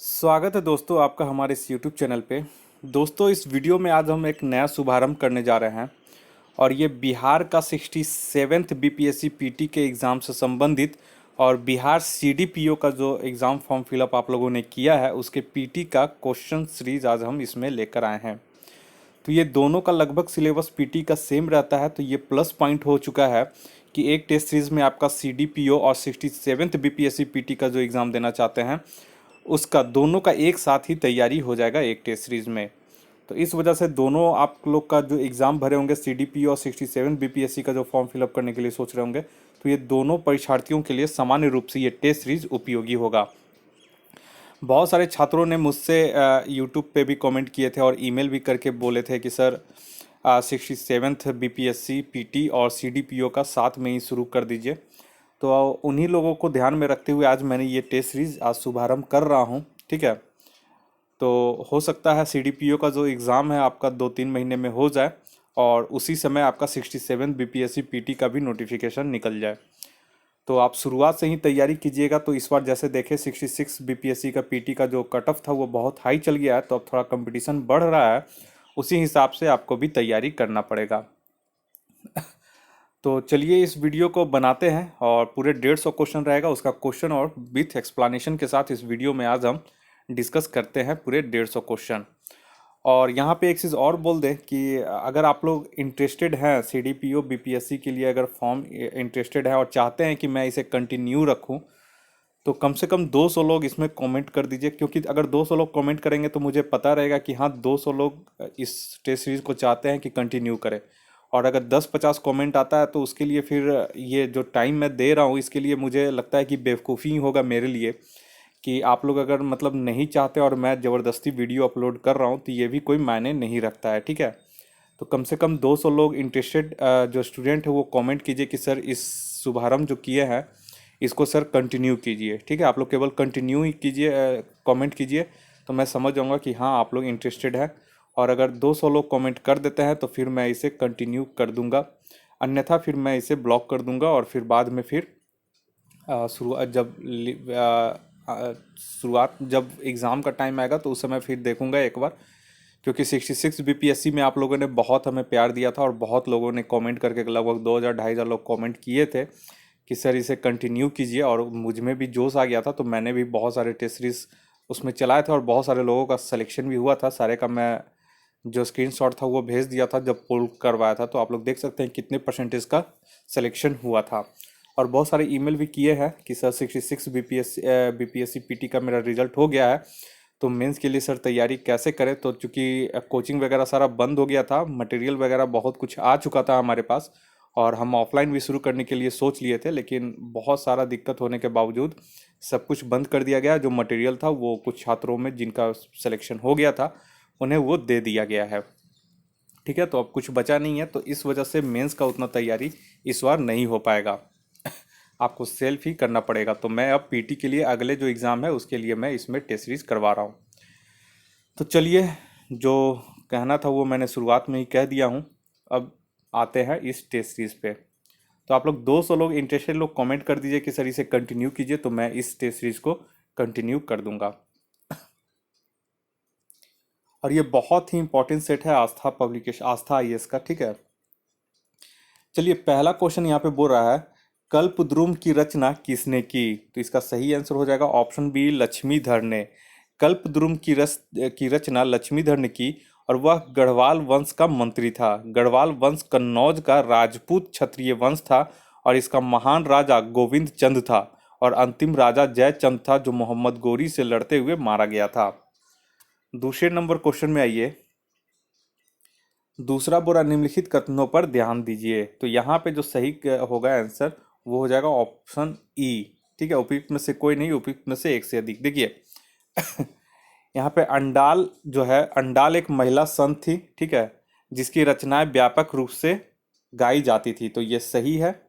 स्वागत है दोस्तों आपका हमारे इस YouTube चैनल पे। दोस्तों इस वीडियो में आज हम एक नया शुभारंभ करने जा रहे हैं और ये बिहार का 67th बीपीएससी पीटी के एग्ज़ाम से संबंधित और बिहार सीडीपीओ का जो एग्ज़ाम फॉर्म फिलअप आप लोगों ने किया है उसके पीटी का क्वेश्चन सीरीज आज हम इसमें लेकर आए हैं। तो ये दोनों का लगभग सिलेबस पीटी का सेम रहता है, तो ये प्लस पॉइंट हो चुका है कि एक टेस्ट सीरीज में आपका सीडीपीओ और 67th बीपीएससी पीटी का जो एग्ज़ाम देना चाहते हैं उसका दोनों का एक साथ ही तैयारी हो जाएगा एक टेस्ट सीरीज में। तो इस वजह से दोनों आप लोग का जो एग्ज़ाम भरे होंगे सीडीपीओ और 67 बीपीएससी का जो फॉर्म फिलअप करने के लिए सोच रहे होंगे, तो ये दोनों परीक्षार्थियों के लिए सामान्य रूप से ये टेस्ट सीरीज उपयोगी होगा। बहुत सारे छात्रों ने मुझसे यूट्यूब पे भी कमेंट किए थे और ईमेल भी करके बोले थे कि सर 67th बीपीएससी पीटी और सीडीपीओ का साथ में ही शुरू कर दीजिए। तो उन्हीं लोगों को ध्यान में रखते हुए आज मैंने ये टेस्ट सीरीज आज शुभारंभ कर रहा हूँ, ठीक है। तो हो सकता है सीडीपीओ का जो एग्ज़ाम है आपका 2-3 महीने में हो जाए और उसी समय आपका 67 बीपीएससी पीटी का भी नोटिफिकेशन निकल जाए। तो आप शुरुआत से ही तैयारी कीजिएगा। तो इस बार जैसे देखें 66 बीपीएससी का पीटी का जो कट ऑफ था वो बहुत हाई चल गया है, तो अब थोड़ा कंपटीशन बढ़ रहा है, उसी हिसाब से आपको भी तैयारी करना पड़ेगा। तो चलिए इस वीडियो को बनाते हैं और पूरे 150 क्वेश्चन रहेगा, उसका क्वेश्चन और विथ एक्सप्लेनेशन के साथ इस वीडियो में आज हम डिस्कस करते हैं पूरे 150 क्वेश्चन। और यहाँ पे एक चीज़ और बोल दें कि अगर आप लोग इंटरेस्टेड हैं सीडीपीओ बीपीएससी के लिए, अगर फॉर्म इंटरेस्टेड है और चाहते हैं कि मैं इसे कंटिन्यू रखूँ, तो कम से कम 200 लोग इसमें कमेंट कर दीजिए। क्योंकि अगर 200 लोग कमेंट करेंगे तो मुझे पता रहेगा कि हाँ 200 लोग इस टेस्ट सीरीज़ को चाहते हैं कि कंटिन्यू करें। और अगर 10-50 कमेंट आता है तो उसके लिए फिर ये जो टाइम मैं दे रहा हूँ इसके लिए मुझे लगता है कि बेवकूफ़ी होगा मेरे लिए कि आप लोग अगर मतलब नहीं चाहते और मैं ज़बरदस्ती वीडियो अपलोड कर रहा हूँ तो ये भी कोई मायने नहीं रखता है, ठीक है। तो कम से कम 200 लोग इंटरेस्टेड जो स्टूडेंट है वो कमेंट कीजिए कि सर इस शुभारंभ जो किए हैं इसको सर कंटिन्यू कीजिए, ठीक है। आप लोग केवल कंटिन्यू ही कीजिए, कमेंट कीजिए, तो मैं समझ जाऊंगा कि हाँ आप लोग इंटरेस्टेड हैं। और अगर 200 लोग कमेंट कर देते हैं तो फिर मैं इसे कंटिन्यू कर दूंगा, अन्यथा फिर मैं इसे ब्लॉक कर दूंगा। और फिर बाद में फिर शुरुआत जब एग्ज़ाम का टाइम आएगा तो उस समय फिर देखूंगा एक बार। क्योंकि 66 बीपीएससी में आप लोगों ने बहुत हमें प्यार दिया था और बहुत लोगों ने कमेंट करके लगभग 2000-2500 लोग कमेंट किए थे कि सर इसे कंटिन्यू कीजिए। और मुझ में भी जोश आ गया था, तो मैंने भी बहुत सारे टेस्ट सीरीज उसमें चलाए थे और बहुत सारे लोगों का सिलेक्शन भी हुआ था। सारे का मैं जो स्क्रीनशॉट था वो भेज दिया था जब पोल करवाया था, तो आप लोग देख सकते हैं कितने परसेंटेज का सिलेक्शन हुआ था। और बहुत सारे ईमेल भी किए हैं कि सर 66 बीपीएससी पीटी का मेरा रिजल्ट हो गया है, तो मेंस के लिए सर तैयारी कैसे करें। तो चूंकि कोचिंग वगैरह सारा बंद हो गया था, मटेरियल वगैरह बहुत कुछ आ चुका था हमारे पास और हम ऑफलाइन भी शुरू करने के लिए सोच लिए थे, लेकिन बहुत सारा दिक्कत होने के बावजूद सब कुछ बंद कर दिया गया। जो मटेरियल था वो कुछ छात्रों में जिनका सिलेक्शन हो गया था उन्हें वो दे दिया गया है, ठीक है। तो अब कुछ बचा नहीं है, तो इस वजह से मेंस का उतना तैयारी इस बार नहीं हो पाएगा, आपको सेल्फ ही करना पड़ेगा। तो मैं अब पीटी के लिए अगले जो एग्ज़ाम है उसके लिए मैं इसमें टेस्ट सीरीज करवा रहा हूँ। तो चलिए जो कहना था वो मैंने शुरुआत में ही कह दिया हूँ। अब आते हैं इस टेस्ट सीरीज पे। तो आप लोग 200 लोग इंटरेस्टेड लोग कमेंट कर दीजिए कि सर इसे कंटिन्यू कीजिए, तो मैं इस टेस्ट सीरीज को कंटिन्यू कर दूंगा। और ये बहुत ही इंपॉर्टेंट सेट है आस्था पब्लिकेशन, आस्था आईएएस का, ठीक है। चलिए पहला क्वेश्चन यहाँ पे बोल रहा है कल्पद्रुम की रचना किसने की। तो इसका सही आंसर हो जाएगा ऑप्शन बी लक्ष्मीधर ने। कल्पद्रुम की रचना लक्ष्मीधर ने की और वह गढ़वाल वंश का मंत्री था। गढ़वाल वंश कन्नौज का राजपूत क्षत्रिय वंश था और इसका महान राजा गोविंद चंद था और अंतिम राजा जयचंद था जो मोहम्मद गोरी से लड़ते हुए मारा गया था। दूसरे नंबर क्वेश्चन में आइए। दूसरा बुरा निम्नलिखित कथनों पर ध्यान दीजिए। तो यहाँ पे जो सही होगा आंसर वो हो जाएगा ऑप्शन ई, ठीक है। उपयुक्त में से कोई नहीं, उपयुक्त में से एक से अधिक। देखिए यहाँ पे अंडाल जो है, अंडाल एक महिला संत थी, ठीक है, जिसकी रचनाएं व्यापक रूप से गाई जाती थी, तो ये सही है।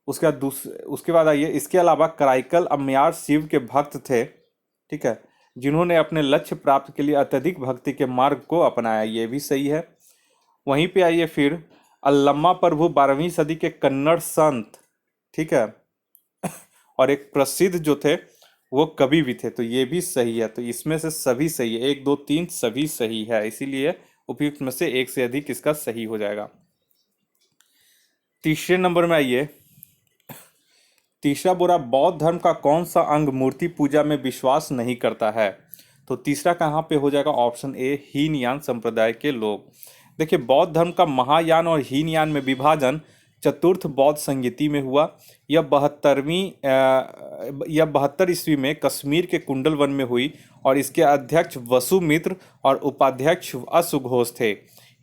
उसके बाद आइए, इसके अलावा कराइकल अम्मयार शिव के भक्त थे, ठीक है, जिन्होंने अपने लक्ष्य प्राप्त के लिए अत्यधिक भक्ति के मार्ग को अपनाया, ये भी सही है। वहीं पे आइए फिर अल्लम्मा प्रभु 12वीं सदी के कन्नड़ संत, ठीक है, और एक प्रसिद्ध जो थे वो कभी भी थे। तो ये भी सही है, तो इसमें से सभी सही है, एक दो तीन सभी सही है, इसीलिए उपयुक्त में से एक से अधिक इसका सही हो जाएगा। तीसरे नंबर में आइए। तीसरा बुरा, बौद्ध धर्म का कौन सा अंग मूर्ति पूजा में विश्वास नहीं करता है? तो तीसरा कहाँ पे हो जाएगा? ऑप्शन ए, हीनयान संप्रदाय के लोग। देखिए, बौद्ध धर्म का महायान और हीनयान में विभाजन चतुर्थ बौद्ध संहिता में हुआ। यह 72 ईस्वी में कश्मीर के कुंडल वन में हुई और इसके अध्यक्ष वसुमित्र और उपाध्यक्ष अश्वघोष थे।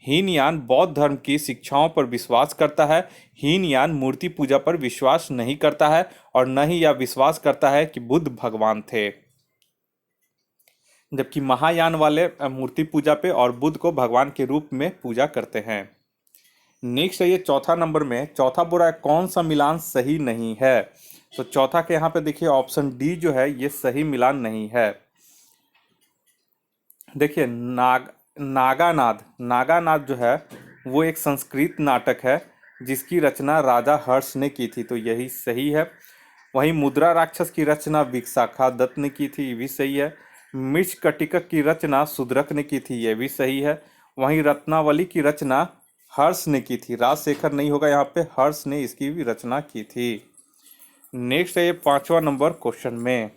हीनयान बौद्ध धर्म की शिक्षाओं पर विश्वास करता है। हीनयान मूर्ति पूजा पर विश्वास नहीं करता है और न ही यह विश्वास करता है कि बुद्ध भगवान थे। जबकि महायान वाले मूर्ति पूजा पे और बुद्ध को भगवान के रूप में पूजा करते हैं। नेक्स्ट है ये चौथा नंबर में, चौथा बुरा, कौन सा मिलान सही नहीं है? तो चौथा के यहाँ पे देखिए ऑप्शन डी जो है ये सही मिलान नहीं है। देखिए, नागानाद, नागानाद जो है वो एक संस्कृत नाटक है जिसकी रचना राजा हर्ष ने की थी, तो यही सही है। वहीं मुद्रा राक्षस की रचना विशाखा दत्त ने की थी, ये भी सही है। मिर्च कटिकक की रचना सुदरक ने की थी, ये भी सही है। वहीं रत्नावली की रचना हर्ष ने की थी, राजशेखर नहीं होगा यहाँ पे, हर्ष ने इसकी भी रचना की थी। नेक्स्ट है ये पांचवा नंबर क्वेश्चन में।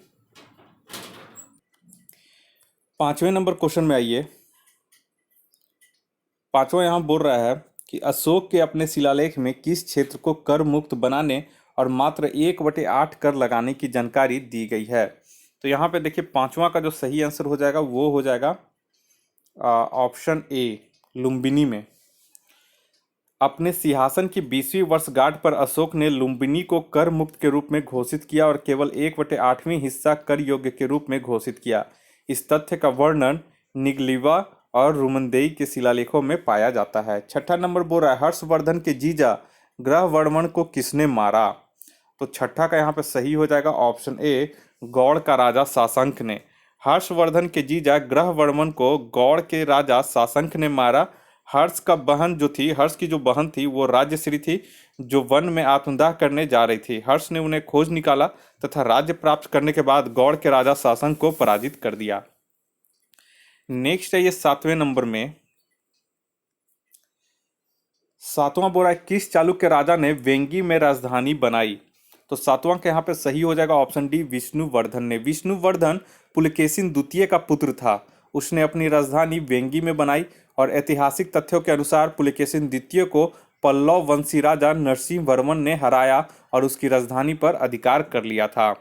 पांचवें नंबर क्वेश्चन में आइए। पांचवा यहाँ बोल रहा है कि अशोक के अपने शिलालेख में किस क्षेत्र को कर मुक्त बनाने और मात्र 1/8 कर लगाने की जानकारी दी गई है? तो यहाँ पे देखिए पांचवा का जो सही आंसर हो जाएगा वो हो जाएगा ऑप्शन ए, लुम्बिनी में। अपने सिंहासन की 20वीं वर्षगांठ पर अशोक ने लुम्बिनी को कर मुक्त के रूप में घोषित किया और केवल 1/8वीं हिस्सा कर योग्य के रूप में घोषित किया। इस तथ्य का वर्णन निगलिवा और रुमनदेई के शिलालेखों में पाया जाता है। छठा नंबर बोल रहा है, हर्षवर्धन के जीजा ग्रहवर्मण को किसने मारा? तो छठा का यहाँ पे सही हो जाएगा ऑप्शन ए, गौड़ का राजा साशंक ने। हर्षवर्धन के जीजा ग्रहवर्मण को गौड़ के राजा साशंक ने मारा। हर्ष का बहन जो थी, हर्ष की जो बहन थी वो राज्यश्री थी, जो वन में आत्मदाह करने जा रही थी। हर्ष ने उन्हें खोज निकाला तथा राज्य प्राप्त करने के बाद गौड़ के राजा साशंक को पराजित कर दिया। नेक्स्ट है ये सातवें नंबर में। सातवां बोला, किस चालुक्य राजा ने वेंगी में राजधानी बनाई? तो सातवां के यहाँ पे सही हो जाएगा ऑप्शन डी, विष्णुवर्धन ने। विष्णुवर्धन पुलकेशिन द्वितीय का पुत्र था। उसने अपनी राजधानी वेंगी में बनाई और ऐतिहासिक तथ्यों के अनुसार पुलकेशिन द्वितीय को पल्लव वंशी राजा नरसिंह वर्मन ने हराया और उसकी राजधानी पर अधिकार कर लिया था।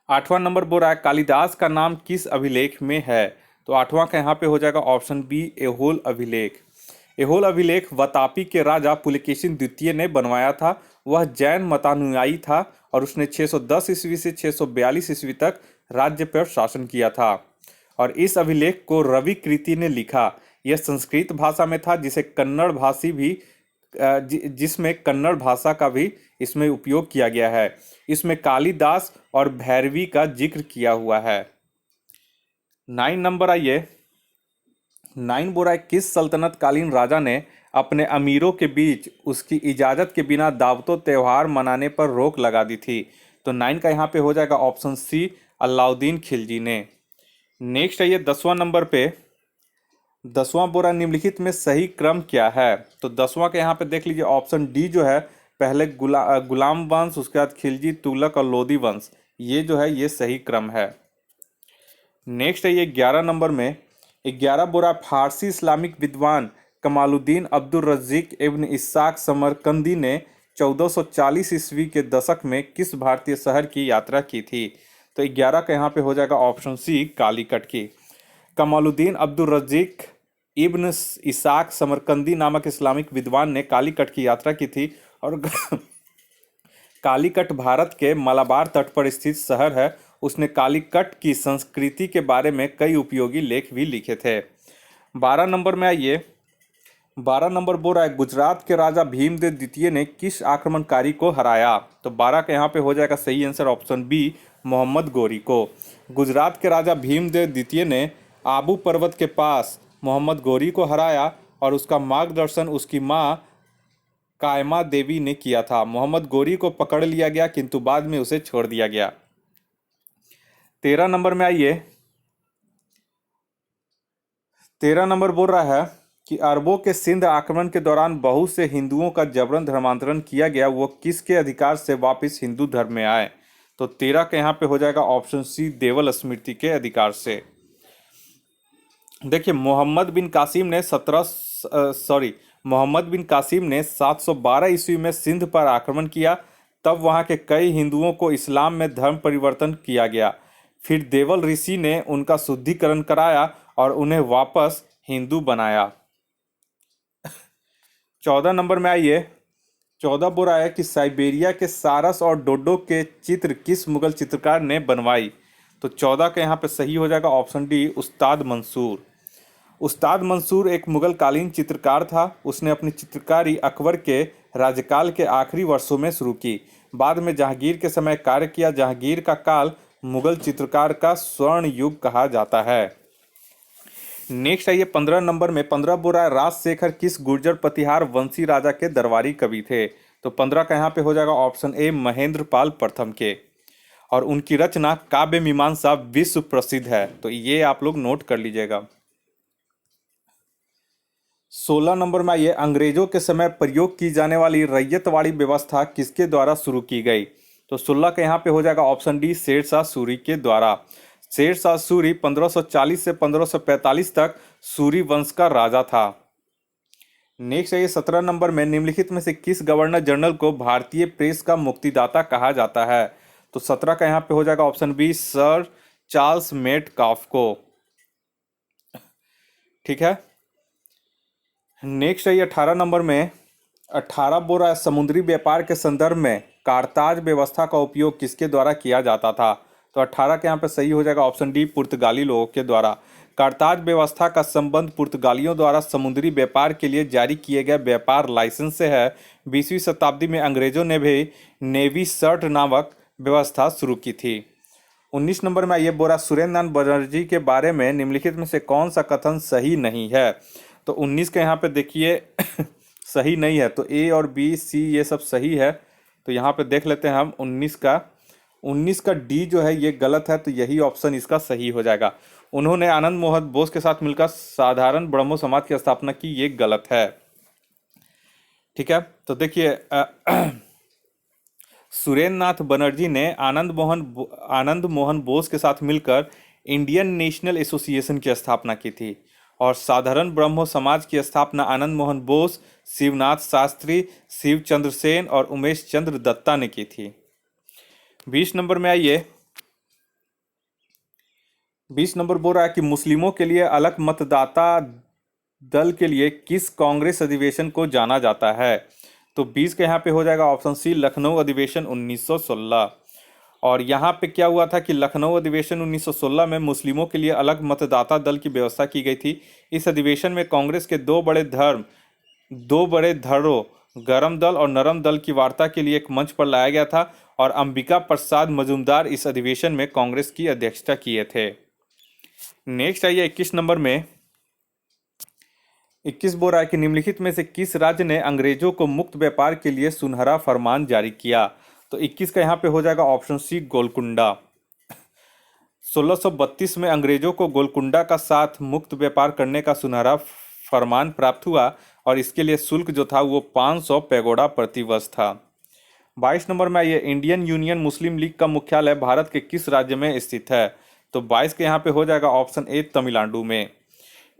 आठवां नंबर बोल रहा है, कालिदास का नाम किस अभिलेख में है? तो आठवां का यहाँ पे हो जाएगा ऑप्शन बी, एहोल अभिलेख। एहोल अभिलेख वातापी के राजा पुलकेशिन द्वितीय ने बनवाया था। वह जैन मतानुयायी था और उसने 610 ईस्वी से 642 ईस्वी तक राज्य पर शासन किया था और इस अभिलेख को रवि कृति ने लिखा। यह संस्कृत भाषा में था, जिसे कन्नड़ भाषी भी जिसमें कन्नड़ भाषा का भी इसमें उपयोग किया गया है। इसमें कालिदास और भैरवी का जिक्र किया हुआ है। 9 नंबर आइए। 9 बोरा, किस सल्तनत कालीन राजा ने अपने अमीरों के बीच उसकी इजाज़त के बिना दावतों त्यौहार मनाने पर रोक लगा दी थी? तो 9 का यहाँ पे हो जाएगा ऑप्शन सी, अलाउद्दीन खिलजी ने। नेक्स्ट है ये 10वां नंबर पे। 10वां बोरा, निम्नलिखित में सही क्रम क्या है? तो 10वां के यहाँ पे देख लीजिए ऑप्शन डी जो है, पहले गुलाम वंश, उसके बाद खिलजी, तुगलक और लोदी वंश, ये जो है ये सही क्रम है। नेक्स्ट है ये 11 नंबर में। 11 बोरा, फारसी इस्लामिक विद्वान कमालुद्दीन अब्दुल रज़ीक इब्न इस्साक समरकंदी ने 1440 ईस्वी के दशक में किस भारतीय शहर की यात्रा की थी? तो 11 का यहाँ पे हो जाएगा ऑप्शन सी, कालीकट की। कमालुद्दीन अब्दुल रज़ीक इब्न इसाक समरकंदी नामक इस्लामिक विद्वान ने कालीकट की यात्रा की थी और कालीकट भारत के मलाबार तट पर स्थित शहर है। उसने कालीकट की संस्कृति के बारे में कई उपयोगी लेख भी लिखे थे। 12 नंबर में आइए। 12 नंबर बोल रहा है, गुजरात के राजा भीमदेव द्वितीय ने किस आक्रमणकारी को हराया? तो 12 का यहाँ पे हो जाएगा सही answer option B, Mohammad Ghori को। गुजरात के राजा भीमदेव द्वितीय ने आबू पर्वत के पास मोहम्मद गोरी को हराया और उसका मार्गदर्शन उसकी माँ कायमा देवी ने किया था। मोहम्मद गोरी को पकड़ लिया गया किंतु बाद में उसे छोड़ दिया गया। 13 नंबर में आइए। 13 नंबर बोल रहा है कि अरबों के सिंध आक्रमण के दौरान बहुत से हिंदुओं का जबरन धर्मांतरण किया गया, वो किसके अधिकार से वापस हिंदू धर्म में आए? तो 13 का यहाँ पे हो जाएगा ऑप्शन सी, देवल स्मृति के अधिकार से। देखिए, मोहम्मद बिन कासिम ने 712 ईस्वी में सिंध पर आक्रमण किया। तब वहाँ के कई हिंदुओं को इस्लाम में धर्म परिवर्तन किया गया। फिर देवल ऋषि ने उनका शुद्धिकरण कराया और उन्हें वापस हिंदू बनाया। 14 नंबर में आइए। 14 बोल रहा है कि साइबेरिया के सारस और डोडो के चित्र किस मुगल चित्रकार ने बनवाई? तो 14 का यहाँ पे सही हो जाएगा ऑप्शन डी, उस्ताद मंसूर। उस्ताद मंसूर एक मुगल कालीन चित्रकार था। उसने अपनी चित्रकारी अकबर के राज्यकाल के आखिरी वर्षों में शुरू की। बाद में जहांगीर के समय कार्य किया। जहांगीर का काल मुगल चित्रकार का स्वर्ण युग कहा जाता है। नेक्स्ट आइए 15 नंबर में। 15 बोल रहा है राजशेखर किस गुर्जर प्रतिहार वंशी राजा के दरबारी कवि थे? तो 15 का यहाँ पे हो जाएगा ऑप्शन ए, महेंद्र पाल प्रथम के। और उनकी रचना काव्य मीमांसा विश्व प्रसिद्ध है, तो ये आप लोग नोट कर लीजिएगा। 16 नंबर में आइए। अंग्रेजों के समय प्रयोग की जाने वाली रैयतवाड़ी व्यवस्था किसके द्वारा शुरू की गई? तो 16 का यहाँ पे हो जाएगा ऑप्शन डी, शेरशाह सूरी के द्वारा। शेरशाह सूरी 1540 से 1545 तक सूरी वंश का राजा था। नेक्स्ट है ये 17 नंबर में। निम्नलिखित में से किस गवर्नर जनरल को भारतीय प्रेस का मुक्तिदाता कहा जाता है? तो 17 का यहाँ पे हो जाएगा option B, sir Charles Metcalfe को। ठीक है। नेक्स्ट है ये 18 नंबर में। 18 बोल रहा है समुद्री व्यापार के संदर्भ में कारताज व्यवस्था का उपयोग किसके द्वारा किया जाता था? तो 18 के यहाँ पे सही हो जाएगा ऑप्शन डी, पुर्तगाली लोगों के द्वारा। कारताज व्यवस्था का संबंध पुर्तगालियों द्वारा समुद्री व्यापार के लिए जारी किए गए व्यापार लाइसेंस से है। 20वीं शताब्दी में अंग्रेजों ने भी नेवी सर्ट नामक व्यवस्था शुरू की थी। 19 नंबर में ये बोरा सुरेंद्रनाथ बनर्जी के बारे में निम्नलिखित में से कौन सा कथन सही नहीं है? तो 19 के यहाँ पे देखिए सही नहीं है, तो ए और बी सी ये सब सही है। तो यहाँ पे देख लेते हैं हम 19 का डी जो है ये गलत है, तो यही ऑप्शन इसका सही हो जाएगा। उन्होंने आनंद मोहन बोस के साथ मिलकर साधारण ब्रह्मो समाज की स्थापना की, ये गलत है। ठीक है, तो देखिए सुरेंद्रनाथ बनर्जी ने आनंद मोहन बोस के साथ मिलकर इंडियन नेशनल एसोसिएशन की स्थापना की थी। और साधारण ब्रह्मो समाज की स्थापना आनंद मोहन बोस, शिवनाथ शास्त्री, शिव चंद्र सेन और उमेश चंद्र दत्ता ने की थी। 20 नंबर में आइए। 20 नंबर बोल रहा है कि मुस्लिमों के लिए अलग मतदाता दल के लिए किस कांग्रेस अधिवेशन को जाना जाता है? तो 20 के यहाँ पे हो जाएगा ऑप्शन सी, लखनऊ अधिवेशन 1916। और यहाँ पे क्या हुआ था कि लखनऊ अधिवेशन 1916 में मुस्लिमों के लिए अलग मतदाता दल की व्यवस्था की गई थी। इस अधिवेशन में कांग्रेस के दो बड़े धड़ों गरम दल और नरम दल की वार्ता के लिए एक मंच पर लाया गया था। और अंबिका प्रसाद मजूमदार इस अधिवेशन में कांग्रेस की अध्यक्षता किए थे। नेक्स्ट आइए 21 नंबर में। 21 बोल रहा है कि निम्नलिखित में से किस राज्य ने अंग्रेजों को मुक्त व्यापार के लिए सुनहरा फरमान जारी किया? तो 21 का यहाँ पे हो जाएगा ऑप्शन सी, गोलकुंडा। 1632 में अंग्रेजों को गोलकुंडा का साथ मुक्त व्यापार करने का सुनहरा फरमान प्राप्त हुआ और इसके लिए शुल्क जो था वो 500 पैगोडा प्रति वर्ष था। 22 नंबर में आइए। इंडियन यूनियन मुस्लिम लीग का मुख्यालय भारत के किस राज्य में स्थित है? तो 22 के यहाँ पे हो जाएगा ऑप्शन ए, तमिलनाडु में।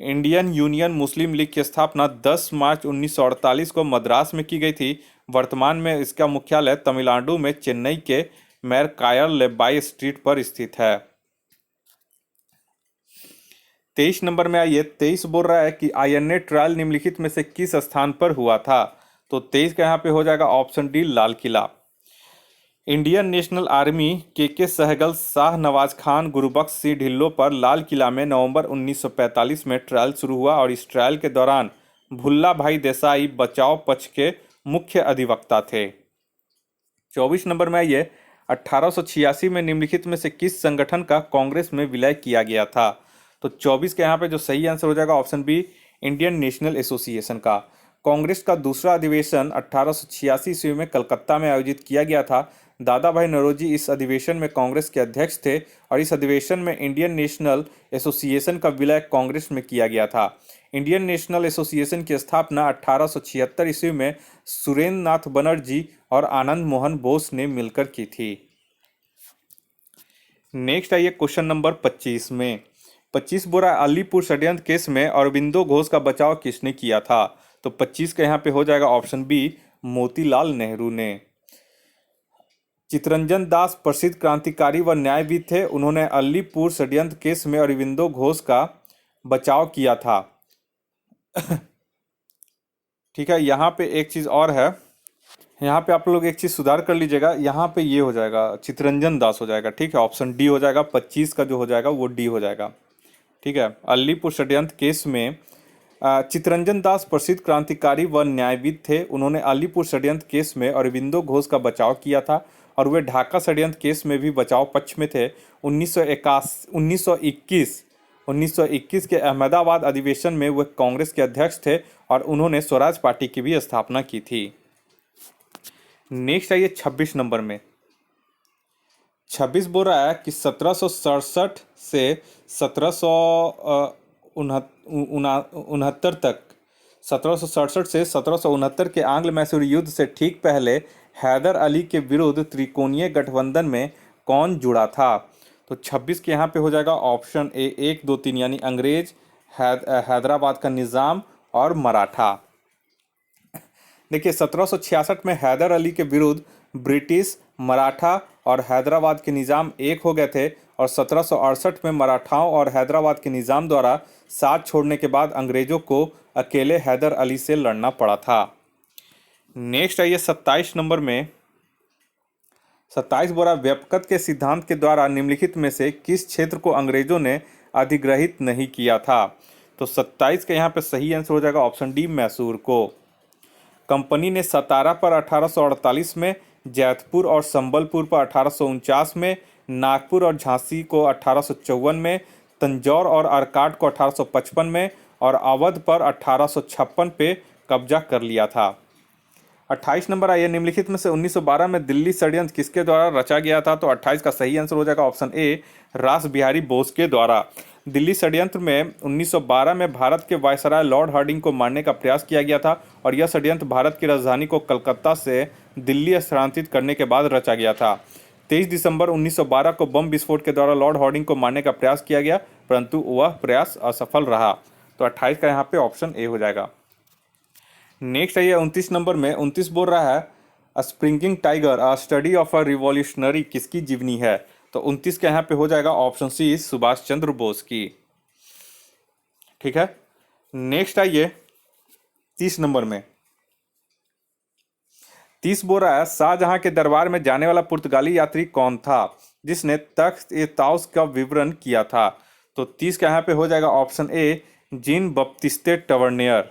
इंडियन यूनियन मुस्लिम लीग की स्थापना 10 मार्च 1948 को मद्रास में की गई थी। वर्तमान में इसका मुख्यालय तमिलनाडु में चेन्नई के मैरकायर लेबाई स्ट्रीट पर स्थित है। 23 नंबर में आइए। 23 बोल रहा है कि आईएनए ट्रायल निम्नलिखित में से किस स्थान पर हुआ था? तो 23 का यहाँ पे हो जाएगा option D, Lal Qila. Indian national army के सहगल शाह नवाज खान गुरुबख्श सिंह ढिल्लों पर लाल किला में नवंबर 1945 में ट्रायल शुरू हुआ और इस ट्रायल के दौरान भुल्ला भाई देसाई बचाव पक्ष के मुख्य अधिवक्ता थे। 24 नंबर में आइए। 1886 में निम्नलिखित में से किस संगठन का कांग्रेस में विलय किया गया था? तो 24 के यहाँ पे जो सही आंसर हो जाएगा option B, Indian National Association का। कांग्रेस का दूसरा अधिवेशन 1886 ईस्वी में कलकत्ता में आयोजित किया गया था, दादा भाई नौरोजी इस अधिवेशन में कांग्रेस के अध्यक्ष थे और इस अधिवेशन में इंडियन नेशनल एसोसिएशन का विलय कांग्रेस में किया गया था। इंडियन नेशनल एसोसिएशन की स्थापना 1876 ईस्वी में सुरेंद्र नाथ बनर्जी और आनंद मोहन बोस ने मिलकर की थी। नेक्स्ट आइए क्वेश्चन नंबर 25 में। 25 बोरा अलीपुर षड्यंत्र केस में अरबिंदो घोष का बचाव किसने किया था? तो 25 का यहाँ पे हो जाएगा ऑप्शन बी, मोतीलाल नेहरू ने। चितरंजन दास प्रसिद्ध क्रांतिकारी व न्यायविद थे। उन्होंने अलीपुर षड्यंत्र केस में अरबिंदो घोष का बचाव किया था। ठीक है, यहाँ पे एक चीज और है, यहाँ पे आप लोग एक चीज सुधार कर लीजिएगा, यहाँ पे ये हो जाएगा चितरंजन दास हो जाएगा। ठीक है, ऑप्शन डी हो जाएगा, 25 का जो हो जाएगा वो डी हो जाएगा। ठीक है, अलीपुर षड्यंत्र केस में चितरंजन दास प्रसिद्ध क्रांतिकारी व न्यायविद थे। उन्होंने अलीपुर षड्यंत्र केस में अरबिंदो घोष का बचाव किया था और वे ढाका षड्यंत्र केस में भी बचाव पक्ष में थे। 1921 के अहमदाबाद अधिवेशन में वे कांग्रेस के अध्यक्ष थे और उन्होंने स्वराज पार्टी की भी स्थापना की थी। नेक्स्ट आइए 26 नंबर में। 26 बोल रहा है कि 1767 से 1769 तक 1767 से 1769 के आंग्ल मैसूर युद्ध से ठीक पहले हैदर अली के विरुद्ध त्रिकोणीय गठबंधन में कौन जुड़ा था? तो 26 के यहाँ पे हो जाएगा ऑप्शन ए 1, 2, 3 यानी अंग्रेज, हैदराबाद का निज़ाम और मराठा। देखिए 1766 में हैदर अली के विरुद्ध ब्रिटिश, मराठा और हैदराबाद के निज़ाम एक हो गए थे और 1768 में मराठाओं और हैदराबाद के निज़ाम द्वारा साथ छोड़ने के बाद अंग्रेजों को अकेले हैदर अली से लड़ना पड़ा था। नेक्स्ट आइए 27 नंबर में। 27 बोरा व्यापकत के सिद्धांत के द्वारा निम्नलिखित में से किस क्षेत्र को अंग्रेजों ने अधिग्रहित नहीं किया था? तो 27 का यहाँ पे सही आंसर हो जाएगा ऑप्शन डी, मैसूर को। कंपनी ने सतारा पर 1848 में, जैतपुर और संबलपुर पर 1849 में, नागपुर और झांसी को 1854 में, तंजौर और अर्काट को 1855 में और अवध पर 1856 पे कब्जा कर लिया था। 28 नंबर आइए, निम्नलिखित में से 1912 में दिल्ली षड्यंत्र किसके द्वारा रचा गया था? तो 28 का सही आंसर हो जाएगा ऑप्शन ए, रास बिहारी बोस के द्वारा। दिल्ली षड्यंत्र में 1912 में भारत के वायसराय लॉर्ड हार्डिंग को मारने का प्रयास किया गया था और यह षड्यंत्र भारत की राजधानी को कलकत्ता से दिल्ली स्थानांतरित करने के बाद रचा गया था। 23 दिसंबर 1912 को बम विस्फोट के द्वारा लॉर्ड हार्डिंग को मारने का प्रयास किया गया, परंतु वह प्रयास असफल रहा। तो 28 का यहाँ पे ऑप्शन ए हो जाएगा। नेक्स्ट आइए 29 नंबर में। 29 बोल रहा है a springing tiger a study of a revolutionary किसकी जीवनी है? तो 29 के यहाँ पे हो जाएगा ऑप्शन सी, सुभाष चंद्र बोस की। ठीक है, नेक्स्ट आइए 30 नंबर में। 30 बोल रहा है शाहजहां के दरबार में जाने वाला पुर्तगाली यात्री कौन था जिसने तख्त ए ताउस का विवरण किया था? तो 30 का यहाँ पे हो जाएगा ऑप्शन ए, जीन बप्तिस्ते टवर्नियर।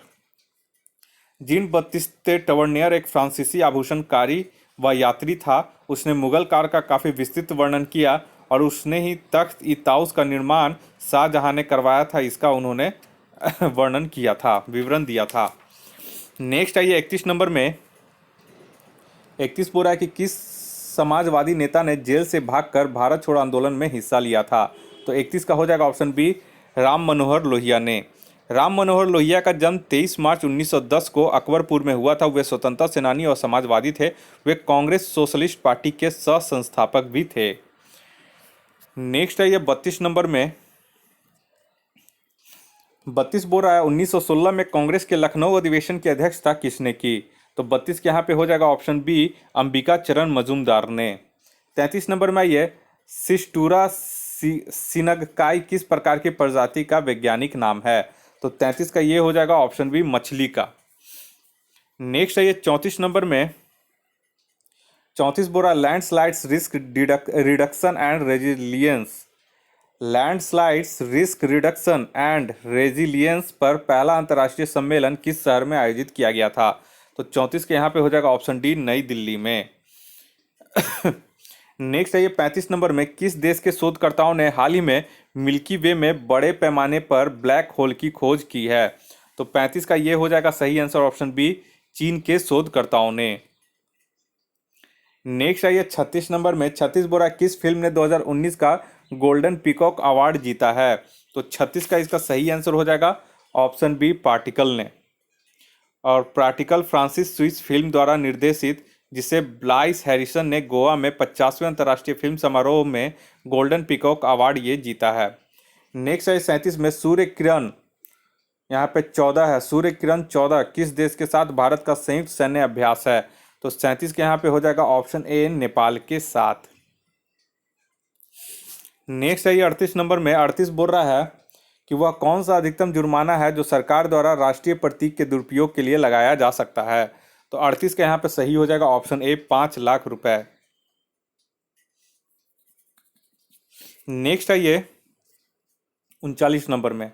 जीन बप्तिस्ते टवर्नियर एक फ्रांसीसी आभूषणकारी व यात्री था। उसने मुगल काल का काफ़ी विस्तृत वर्णन किया और उसने ही तख्त ई ताउस का निर्माण शाहजहां ने करवाया था, इसका उन्होंने वर्णन किया था, विवरण दिया था। नेक्स्ट आइए 31 नंबर में। 31 बोल रहा है कि किस समाजवादी नेता ने जेल से भागकर भारत छोड़ो आंदोलन में हिस्सा लिया था? तो 31 का हो जाएगा ऑप्शन बी, राम मनोहर लोहिया ने। राम मनोहर लोहिया का जन्म 23 मार्च 1910 को अकबरपुर में हुआ था। वे स्वतंत्रता सेनानी और समाजवादी थे। वे कांग्रेस सोशलिस्ट पार्टी के सह संस्थापक भी थे। नेक्स्ट है ये 32 नंबर में। 32 बोल रहा है 1916 में कांग्रेस के लखनऊ अधिवेशन की अध्यक्षता किसने की? तो 32 के यहाँ पे हो जाएगा ऑप्शन बी, अंबिका चरण मजूमदार ने। 33 नंबर में ये सिस्टूरा सिनगकाई किस प्रकार की प्रजाति का वैज्ञानिक नाम है? तो 33 का ये हो जाएगा ऑप्शन बी, मछली का। नेक्स्ट है ये 34 नंबर में। 34 बोल रहा है landslides risk reduction and resilience. Landslides risk reduction and resilience पर पहला अंतर्राष्ट्रीय सम्मेलन किस शहर में आयोजित किया गया था? तो 34 के यहाँ पे हो जाएगा ऑप्शन डी, नई दिल्ली में। नेक्स्ट है ये 35 नंबर में। किस देश के शोधकर्ताओं ने हाल ही में मिल्की वे में बड़े पैमाने पर ब्लैक होल की खोज की है? तो 35 का ये हो जाएगा सही आंसर ऑप्शन बी, चीन के शोधकर्ताओं ने। नेक्स्ट आइए 36 नंबर में, 36 बोरा किस फिल्म ने 2019 का गोल्डन पीकॉक अवार्ड जीता है? तो 36 का इसका सही आंसर हो जाएगा ऑप्शन बी, पार्टिकल ने। और पार्टिकल फ्रांसिस स्विस फिल्म द्वारा निर्देशित, जिसे ब्लाइस हैरिसन ने गोवा में 50वें अंतर्राष्ट्रीय फिल्म समारोह में गोल्डन पीकॉक अवार्ड ये जीता है। नेक्स्ट है 37 में, सूर्य किरण, यहाँ पे 14 है, सूर्य किरण 14 किस देश के साथ भारत का संयुक्त सैन्य अभ्यास है? तो 37 के यहाँ पे हो जाएगा ऑप्शन ए, नेपाल के साथ। नेक्स्ट है ये 38 नंबर में, 38 बोल रहा है कि वह कौन सा अधिकतम जुर्माना है जो सरकार द्वारा राष्ट्रीय प्रतीक के दुरुपयोग के लिए लगाया जा सकता है? तो 38 के यहाँ पे सही हो जाएगा ऑप्शन ए, 5 लाख रुपए। नेक्स्ट है ये 39 नंबर में,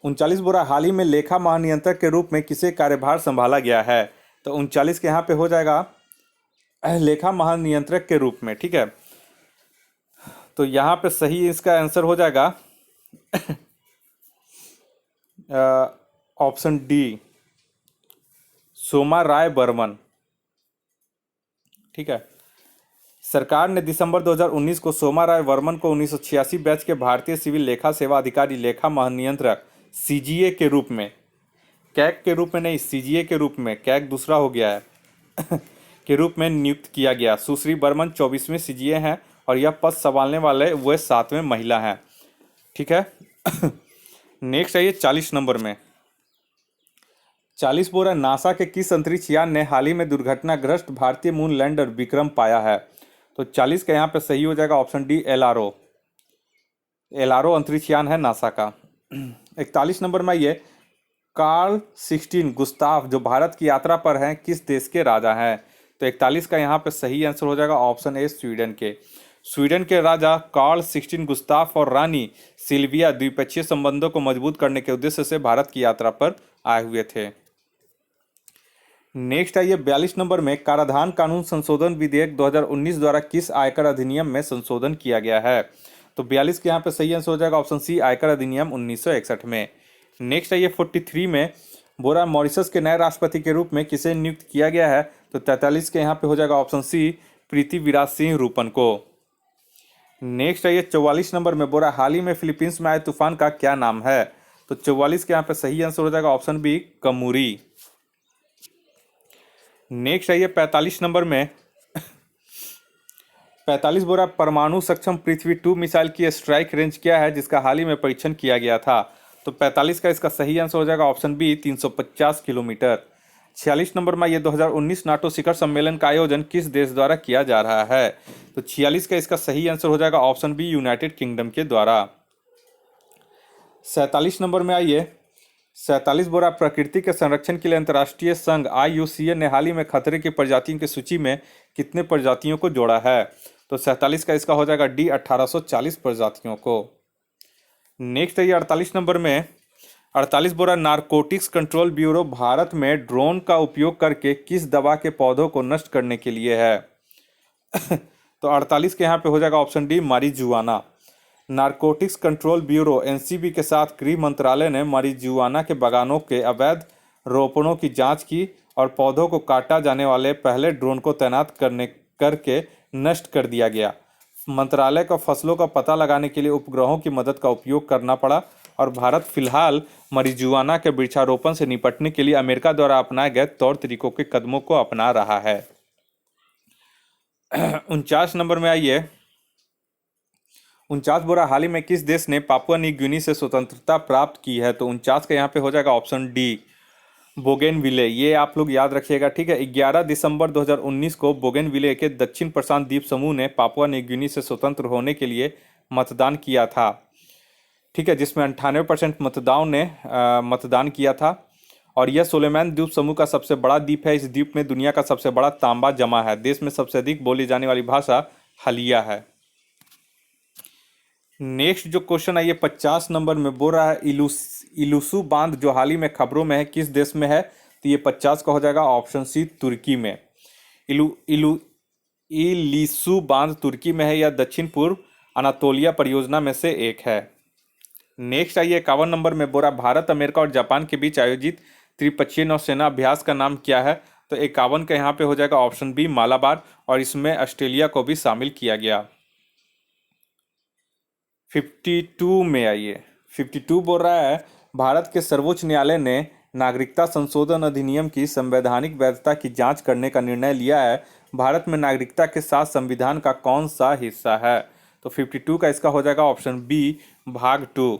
39 बोरा हाल ही में लेखा महानियंत्रक के रूप में किसे कार्यभार संभाला गया है? तो 39 के यहाँ पे हो जाएगा लेखा महानियंत्रक के रूप में, ठीक है। तो यहाँ पे सही इसका आंसर हो जाएगा ऑप्शन डी, सोमा राय बर्मन, ठीक है। सरकार ने दिसंबर 2019 को सोमा राय वर्मन को 1986 बैच के भारतीय सिविल लेखा सेवा अधिकारी लेखा महानियंत्रक सीजीए के रूप में, कैग के रूप में नहीं, सीजीए के रूप में, कैग दूसरा हो गया है के रूप में नियुक्त किया गया। सुश्री बर्मन 24वें सीजीए हैं और यह पद संभालने वाले वे 7वें महिला हैं, ठीक है। नेक्स्ट है ये 40 नंबर में, 40 बोरा नासा के किस अंतरिक्ष यान ने हाल ही में दुर्घटनाग्रस्त भारतीय मून लैंडर विक्रम पाया है? तो 40 का यहाँ पे सही हो जाएगा ऑप्शन डी, एलआरओ। एलआरओ अंतरिक्ष यान है नासा का। 41 नंबर में ये कार्ल 16 गुस्ताफ जो भारत की यात्रा पर हैं किस देश के राजा हैं? तो 41 का यहाँ पे सही आंसर हो जाएगा ऑप्शन ए, स्वीडन के। स्वीडन के राजा कार्ल 16 गुस्ताफ और रानी सिल्विया द्विपक्षीय संबंधों को मजबूत करने के उद्देश्य से भारत की यात्रा पर आए हुए थे। नेक्स्ट है ये 42 नंबर में, कराधान कानून संशोधन विधेयक 2019 द्वारा किस आयकर अधिनियम में संशोधन किया गया है? तो 42 के यहाँ पे सही आंसर हो जाएगा ऑप्शन सी, आयकर अधिनियम 1961 में। नेक्स्ट है ये 43 में, बोरा मॉरिशस के नए राष्ट्रपति के रूप में किसे नियुक्त किया गया है? तो 43 के यहाँ पे हो जाएगा ऑप्शन सी, प्रीतिविराज सिंह रूपन को। नेक्स्ट है ये 44 नंबर में, बोरा हाल ही में फिलीपींस में आए तूफान का क्या नाम है? तो 44 के यहाँ पे सही आंसर हो जाएगा ऑप्शन बी, कमूरी। नेक्स्ट है ये 45 नंबर में, 45 बोरा परमाणु सक्षम पृथ्वी 2 मिसाइल की स्ट्राइक रेंज क्या है जिसका हाल ही में परीक्षण किया गया था? तो 45 का इसका सही आंसर हो जाएगा ऑप्शन बी, 350 किलोमीटर। 46 नंबर में, ये 2019 नाटो शिखर सम्मेलन का आयोजन किस देश द्वारा किया जा रहा है? तो 46 का इसका सही आंसर हो जाएगा ऑप्शन बी, यूनाइटेड किंगडम के द्वारा। 47 नंबर में आइए, 47 बोरा प्रकृति के संरक्षण के लिए अंतर्राष्ट्रीय संघ IUCN ने हाल ही में खतरे की प्रजातियों की सूची में कितने प्रजातियों को जोड़ा है? तो 47 का इसका हो जाएगा डी, 1840 प्रजातियों को। नेक्स्ट है ये 48 नंबर में, 48 बोरा नारकोटिक्स कंट्रोल ब्यूरो भारत में ड्रोन का उपयोग करके किस दवा के पौधों को नष्ट करने के लिए है? तो 48 के यहाँ पे हो जाएगा option D, marijuana. Narcotics control bureau NCB के साथ गृह मंत्रालय ने मारिजुआना के बागानों के अवैध रोपणों की जांच की और पौधों को काटा जाने वाले पहले ड्रोन को तैनात करके नष्ट कर दिया गया। मंत्रालय को फसलों का पता लगाने के लिए उपग्रहों की मदद का उपयोग करना पड़ा और भारत फिलहाल मारिजुआना के वृक्षारोपण से निपटने के लिए अमेरिका द्वारा अपनाए गए तौर तरीकों के कदमों को अपना रहा है। 49 नंबर में आइए, 49 बोरा हाल ही में किस देश ने पापुआ न्यू गिनी से स्वतंत्रता प्राप्त की है? तो 49 का यहाँ पे हो जाएगा ऑप्शन डी, बोगेनविले। ये आप लोग याद रखिएगा, ठीक है। 11 दिसंबर 2019 को बोगेनविले के दक्षिण प्रशांत द्वीप समूह ने पापुआ न्यू गिनी से स्वतंत्र होने के लिए मतदान किया था, ठीक है, जिसमें 98% मतदाताओं ने मतदान किया था। और यह सोलोमन द्वीप समूह का सबसे बड़ा द्वीप है। इस द्वीप में दुनिया का सबसे बड़ा तांबा जमा है। देश में सबसे अधिक बोली जाने वाली भाषा हलिया है। नेक्स्ट जो क्वेश्चन है ये 50 नंबर में, बोल रहा है इलुसु बांध जो हाल ही में खबरों में है किस देश में है? तो ये 50 का हो जाएगा ऑप्शन सी, तुर्की में। इलिसु बांध तुर्की में है। यह दक्षिण पूर्व अनातोलिया परियोजना में से एक है। नेक्स्ट आइए 51 नंबर में, बोरा भारत, अमेरिका और जापान के बीच आयोजित त्रिपक्षीय नौसेना अभ्यास का नाम क्या है? तो 51 का यहाँ पे हो जाएगा ऑप्शन बी, मालाबार। और इसमें ऑस्ट्रेलिया को भी शामिल किया गया। 52 में आइए। 52 बोल रहा है, भारत के सर्वोच्च न्यायालय ने नागरिकता संशोधन अधिनियम की संवैधानिक वैधता की जांच करने का निर्णय लिया है। भारत में नागरिकता के साथ संविधान का कौन सा हिस्सा है? तो 52 का इसका हो जाएगा ऑप्शन बी, भाग 2।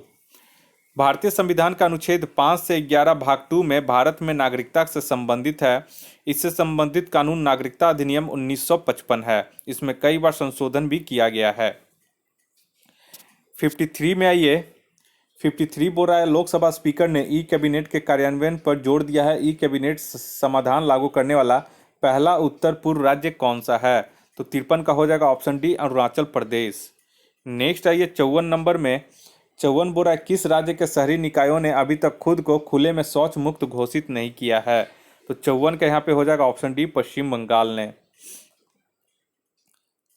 भारतीय संविधान का अनुच्छेद 5 से 11 भाग 2 में भारत में नागरिकता से संबंधित है। इससे संबंधित कानून नागरिकता अधिनियम 1955 है। इसमें कई बार संशोधन भी किया गया है। 53 में आइए। 53 बोल रहा है, लोकसभा स्पीकर ने ई कैबिनेट के कार्यान्वयन पर जोर दिया है। ई कैबिनेट समाधान लागू करने वाला पहला उत्तर पूर्व राज्य कौन सा है? तो 53 का हो जाएगा option D, Arunachal Pradesh. Next आइए 54 नंबर में। 54 बोल रहा है, किस राज्य के शहरी निकायों ने अभी तक खुद को खुले में शौच मुक्त घोषित नहीं किया है? तो 54 का यहाँ पे हो जाएगा ऑप्शन डी, पश्चिम बंगाल ने।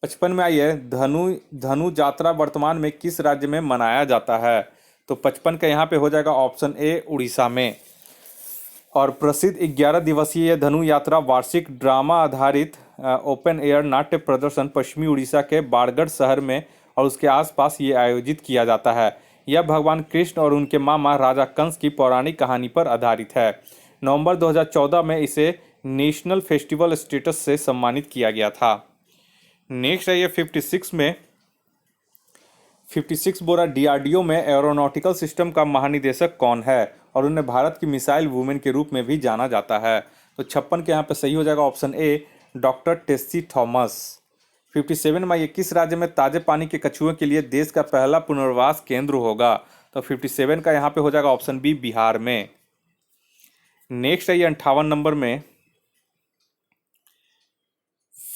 55 में आइए, धनु यात्रा वर्तमान में किस राज्य में मनाया जाता है? तो 55 का यहाँ पे हो जाएगा ऑप्शन ए, उड़ीसा में। और प्रसिद्ध 11 दिवसीय धनु यात्रा वार्षिक ड्रामा आधारित ओपन एयर नाट्य प्रदर्शन पश्चिमी उड़ीसा के बाड़गढ़ शहर में और उसके आसपास ये आयोजित किया जाता है। यह भगवान कृष्ण और उनके मामा राजा कंस की पौराणिक कहानी पर आधारित है। नवंबर 2014 में इसे नेशनल फेस्टिवल स्टेटस से सम्मानित किया गया था। नेक्स्ट है ये 56 में। 56 बोरा, डीआरडीओ में एरोनॉटिकल सिस्टम का महानिदेशक कौन है और उन्हें भारत की मिसाइल वुमेन के रूप में भी जाना जाता है? तो 56 के यहाँ पे सही हो जाएगा ऑप्शन ए, डॉक्टर टेस्सी थॉमस। 57 में ये किस राज्य में ताजे पानी के कछुओं के लिए देश का पहला पुनर्वास केंद्र होगा? तो 57 का यहाँ पे हो जाएगा ऑप्शन बी, बिहार में। नेक्स्ट है ये 58 नंबर में।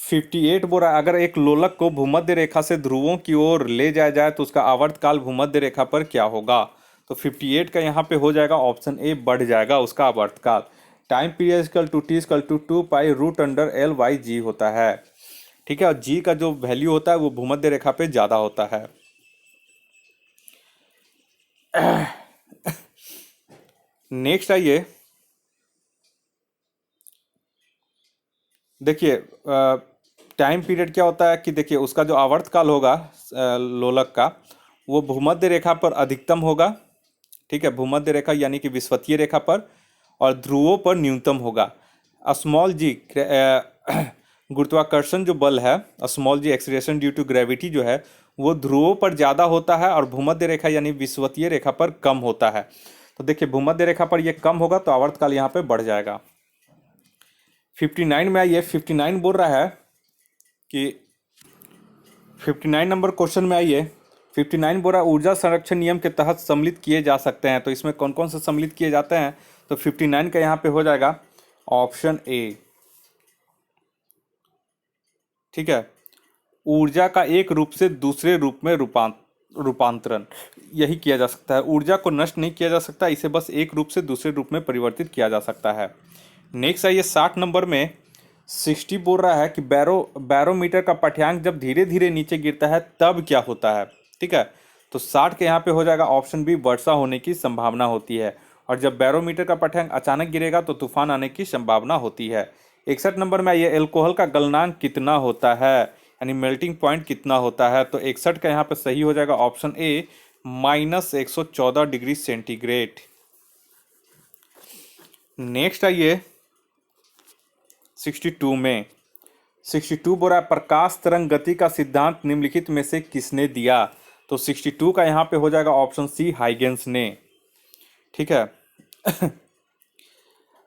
58 बोल रहा है, अगर एक लोलक को भूमध्य रेखा से ध्रुवों की ओर ले जाया जाए तो उसका आवर्तकाल भूमध्य रेखा पर क्या होगा? तो 58 का यहाँ पे हो जाएगा ऑप्शन ए, बढ़ जाएगा उसका आवर्तकाल। Time period equal to T equal to 2 pi root under L by G होता है। ठीक है, और जी का जो वैल्यू होता है वो भूमध्य रेखा पे ज़्यादा होता है। नेक्स्ट आइए, देखिए टाइम पीरियड क्या होता है कि देखिए उसका जो आवर्तकाल होगा लोलक का, वो भूमध्य रेखा पर अधिकतम होगा। ठीक है, भूमध्य रेखा यानी कि विषुवतीय रेखा पर, और ध्रुवों पर न्यूनतम होगा। स्मॉल जी गुरुत्वाकर्षण जो बल है, small g acceleration due to gravity जो है, वो ध्रुवों पर ज़्यादा होता है और भूमध्य रेखा यानी विषुवतीय रेखा पर कम होता है। तो देखिए भूमध्य रेखा पर ये कम होगा तो आवर्तकाल यहाँ पे बढ़ जाएगा। 59 में आइए। 59 बोल रहा है कि 59 नंबर क्वेश्चन में आइए। 59 बोल रहा है, ऊर्जा संरक्षण नियम के तहत सम्मिलित किए जा सकते हैं। तो इसमें कौन कौन से सम्मिलित किए जाते हैं? तो 59 का यहाँ पे हो जाएगा ऑप्शन ए। ठीक है, ऊर्जा का एक रूप से दूसरे रूप में रूपांतरण यही किया जा सकता है। ऊर्जा को नष्ट नहीं किया जा सकता, इसे बस एक रूप से दूसरे रूप में परिवर्तित किया जा सकता है। नेक्स्ट है ये 60 नंबर में। 60 बोल रहा है कि बैरोमीटर का पाठ्यांक जब धीरे धीरे नीचे गिरता है तब क्या होता है? ठीक है, तो 60 के यहाँ पे हो जाएगा ऑप्शन बी, वर्षा होने की संभावना होती है। और जब बैरोमीटर का पाठ्यांक अचानक गिरेगा तो तूफान आने की संभावना होती है। 61 नंबर में ये एल्कोहल का गलनांक कितना होता है, यानी मेल्टिंग पॉइंट कितना होता है? तो 61 का यहाँ पे सही हो जाएगा ऑप्शन ए, -114 डिग्री सेंटीग्रेड। नेक्स्ट आइए 62 में। 62 बोल रहा है, प्रकाश तरंग गति का सिद्धांत निम्नलिखित में से किसने दिया? तो 62 का यहाँ पे हो जाएगा ऑप्शन सी, हाइगेंस ने। ठीक है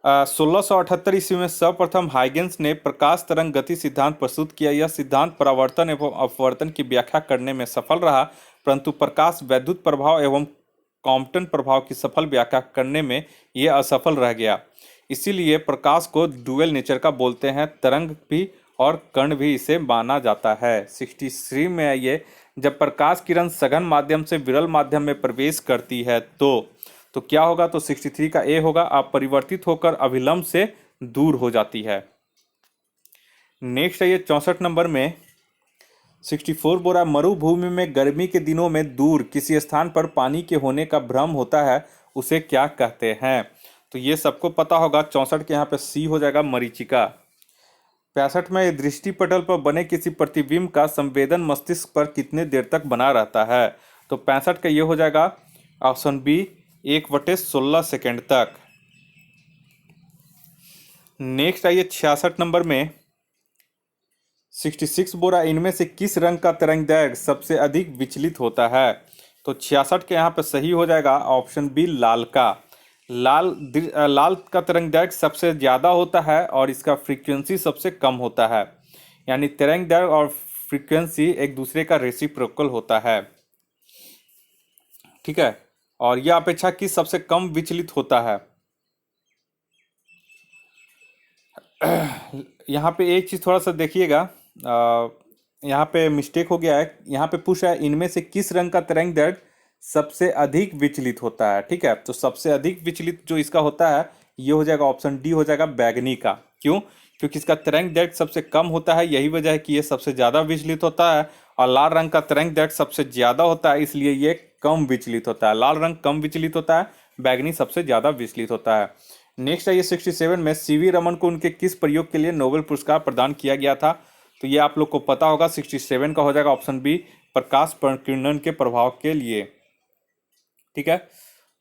1678 ईस्वी में सर्वप्रथम हाइगेंस ने प्रकाश तरंग गति सिद्धांत प्रस्तुत किया। यह सिद्धांत परावर्तन एवं अपवर्तन की व्याख्या करने में सफल रहा, परंतु प्रकाश वैद्युत प्रभाव एवं कॉम्पटन प्रभाव की सफल व्याख्या करने में यह असफल रह गया। इसीलिए प्रकाश को डुअल नेचर का बोलते हैं, तरंग भी और कण भी इसे माना जाता है। 63 में ये, जब प्रकाश किरण सघन माध्यम से विरल माध्यम में प्रवेश करती है तो क्या होगा? तो 63 का ए होगा, अपरिवर्तित होकर अभिलंब से दूर हो जाती है। नेक्स्ट है ये 64 नंबर में। 64 बोरा, मरुभूमि में गर्मी के दिनों में दूर किसी स्थान पर पानी के होने का भ्रम होता है, उसे क्या कहते हैं? तो ये सबको पता होगा। 64 के यहाँ पे सी हो जाएगा, मरीचिका। 65 में दृष्टि पटल पर बने किसी प्रतिबिंब का संवेदन मस्तिष्क पर कितने देर तक बना रहता है? तो 65 का ये हो जाएगा ऑप्शन बी 1/16 सेकेंड तक। नेक्स्ट आइए 66 नंबर में 66 बोरा इनमें से किस रंग का तरंग दैर्घ्य सबसे अधिक विचलित होता है? तो 66 के यहाँ पे सही हो जाएगा ऑप्शन बी लाल का। लाल का तरंग दैर्घ्य सबसे ज़्यादा होता है और इसका फ्रीक्वेंसी सबसे कम होता है, यानी तरंग दैर्घ्य और फ्रीक्वेंसी एक दूसरे का रेसिप्रोकल होता है। ठीक है, और यह अपेक्षाकृत सबसे कम विचलित होता है। यहाँ पे एक चीज़ थोड़ा सा देखिएगा, यहाँ पे मिस्टेक हो गया है। यहाँ पे पूछा है इनमें से किस रंग का तरंग दैर्घ्य सबसे अधिक विचलित होता है। ठीक है, तो सबसे अधिक विचलित जो इसका होता है ये हो जाएगा ऑप्शन डी हो जाएगा बैगनी का। क्यों? क्योंकि इसका तरंग दैर्घ्य सबसे कम होता है, यही वजह है कि ये सबसे ज़्यादा विचलित होता है। और लाल रंग का तरंग दैर्घ्य सबसे ज़्यादा होता है, इसलिए ये कम विचलित होता है। लाल रंग कम विचलित होता है, बैगनी सबसे ज़्यादा विचलित होता है। नेक्स्ट है ये 67 में सीवी रमन को उनके किस प्रयोग के लिए नोबेल पुरस्कार प्रदान किया गया था? तो ये आप लोग को पता होगा, 67 का हो जाएगा ऑप्शन बी प्रकाश प्रकीर्णन के प्रभाव के लिए। ठीक है,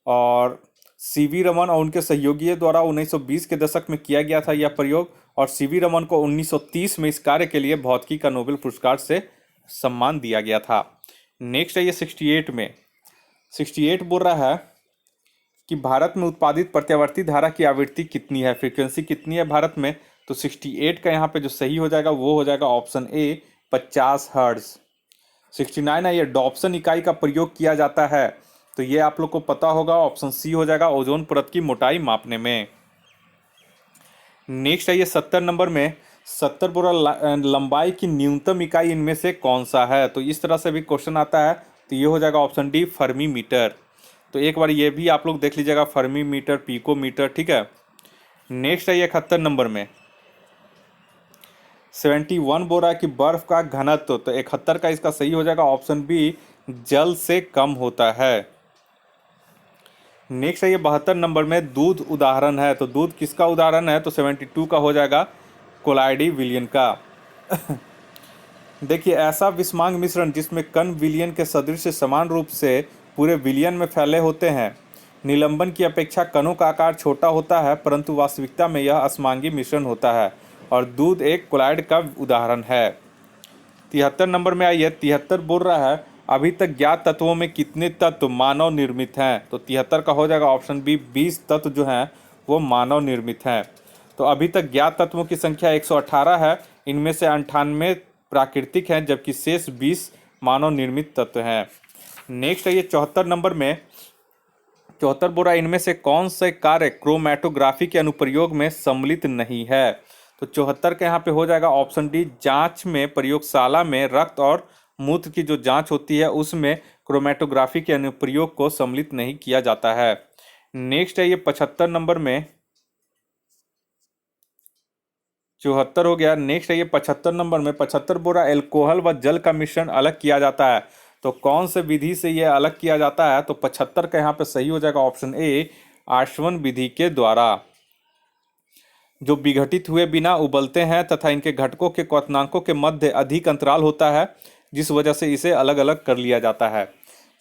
और सीवी रमन और उनके सहयोगियों द्वारा 1920 के दशक में किया गया था यह प्रयोग, और सीवी रमन को 1930 में इस कार्य के लिए भौतिकी का नोबेल पुरस्कार से सम्मान दिया गया था। नेक्स्ट है ये 68 में 68 बोल रहा है कि भारत में उत्पादित प्रत्यावर्ती धारा की आवृत्ति कितनी है, फ्रीक्वेंसी कितनी है भारत में? तो 68 का यहाँ पे जो सही हो जाएगा वो हो जाएगा ऑप्शन ए 50 हर्ट्ज। 69 है ये डॉप्सन इकाई का प्रयोग किया जाता है, तो ये आप लोग को पता होगा, ऑप्शन सी हो जाएगा ओजोन परत की मोटाई मापने में। नेक्स्ट है ये 70 नंबर में 70 बोरा लंबाई की न्यूनतम इकाई इनमें से कौन सा है? तो इस तरह से भी क्वेश्चन आता है, तो ये हो जाएगा ऑप्शन डी फर्मी मीटर। तो एक बार ये भी आप लोग देख लीजिएगा, फर्मी मीटर, पिको मीटर। ठीक है, नेक्स्ट है ये 71 नंबर में 71 बोरा की बर्फ का घनत्व, तो 71 का इसका सही हो जाएगा ऑप्शन बी जल से कम होता है। नेक्स्ट है ये 72 नंबर में दूध उदाहरण है, तो दूध किसका उदाहरण है? तो 72 का हो जाएगा कोलाइडी विलियन का। देखिए, ऐसा विषमांग मिश्रण जिसमें कण विलियन के सदृश समान रूप से पूरे विलियन में फैले होते हैं। निलंबन की अपेक्षा कणों का आकार छोटा होता है, परंतु वास्तविकता में यह असमांगी मिश्रण होता है, और दूध एक कोलाइड का उदाहरण है। 73 नंबर में आइए 73 बोल रहा है अभी तक ज्ञात तत्वों में कितने तत्व मानव निर्मित हैं? तो 73 का हो जाएगा ऑप्शन बी 20 तत्व जो हैं वो मानव निर्मित हैं। तो अभी तक ज्ञात तत्वों की संख्या 118 है, इनमें से 98 प्राकृतिक हैं जबकि शेष 20 मानव निर्मित तत्व हैं। नेक्स्ट है ये 74 नंबर में 74 बोरा इनमें से कौन से कार्य क्रोमैटोग्राफी के अनुप्रयोग में सम्मिलित नहीं है? तो 74 का यहाँ पे हो जाएगा ऑप्शन डी जांच में प्रयोगशाला में रक्त और मूत्र की जो जांच होती है उसमें क्रोमैटोग्राफी के अनुप्रयोग को सम्मिलित नहीं किया जाता है। नेक्स्ट है ये 75 नंबर में 74 हो गया। नेक्स्ट है ये 75 नंबर में 75 बोरा एल्कोहल व जल का मिश्रण अलग किया जाता है, तो कौन से विधि से यह अलग किया जाता है? तो 75 का यहाँ पे सही हो जाएगा ऑप्शन ए आश्वन विधि के द्वारा, जो विघटित हुए बिना उबलते हैं तथा इनके घटकों के क्वथनांकों के मध्य अधिक अंतराल होता है, जिस वजह से इसे अलग अलग कर लिया जाता है।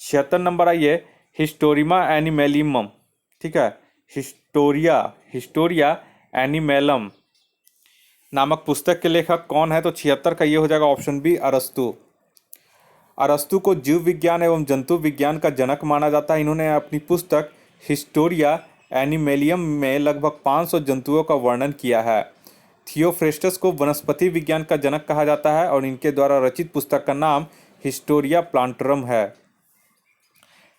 76 नंबर आइए हिस्टोरिमा एनिमेलियम। ठीक है, हिस्टोरिया एनिमेलम नामक पुस्तक के लेखक कौन है? तो 76 का ये हो जाएगा ऑप्शन बी अरस्तु। अरस्तु को जीव विज्ञान एवं जंतु विज्ञान का जनक माना जाता है। इन्होंने अपनी पुस्तक हिस्टोरिया एनिमेलियम में लगभग 500 जंतुओं का वर्णन किया है। थियोफ्रेस्टस को वनस्पति विज्ञान का जनक कहा जाता है और इनके द्वारा रचित पुस्तक का नाम हिस्टोरिया प्लांटरम है।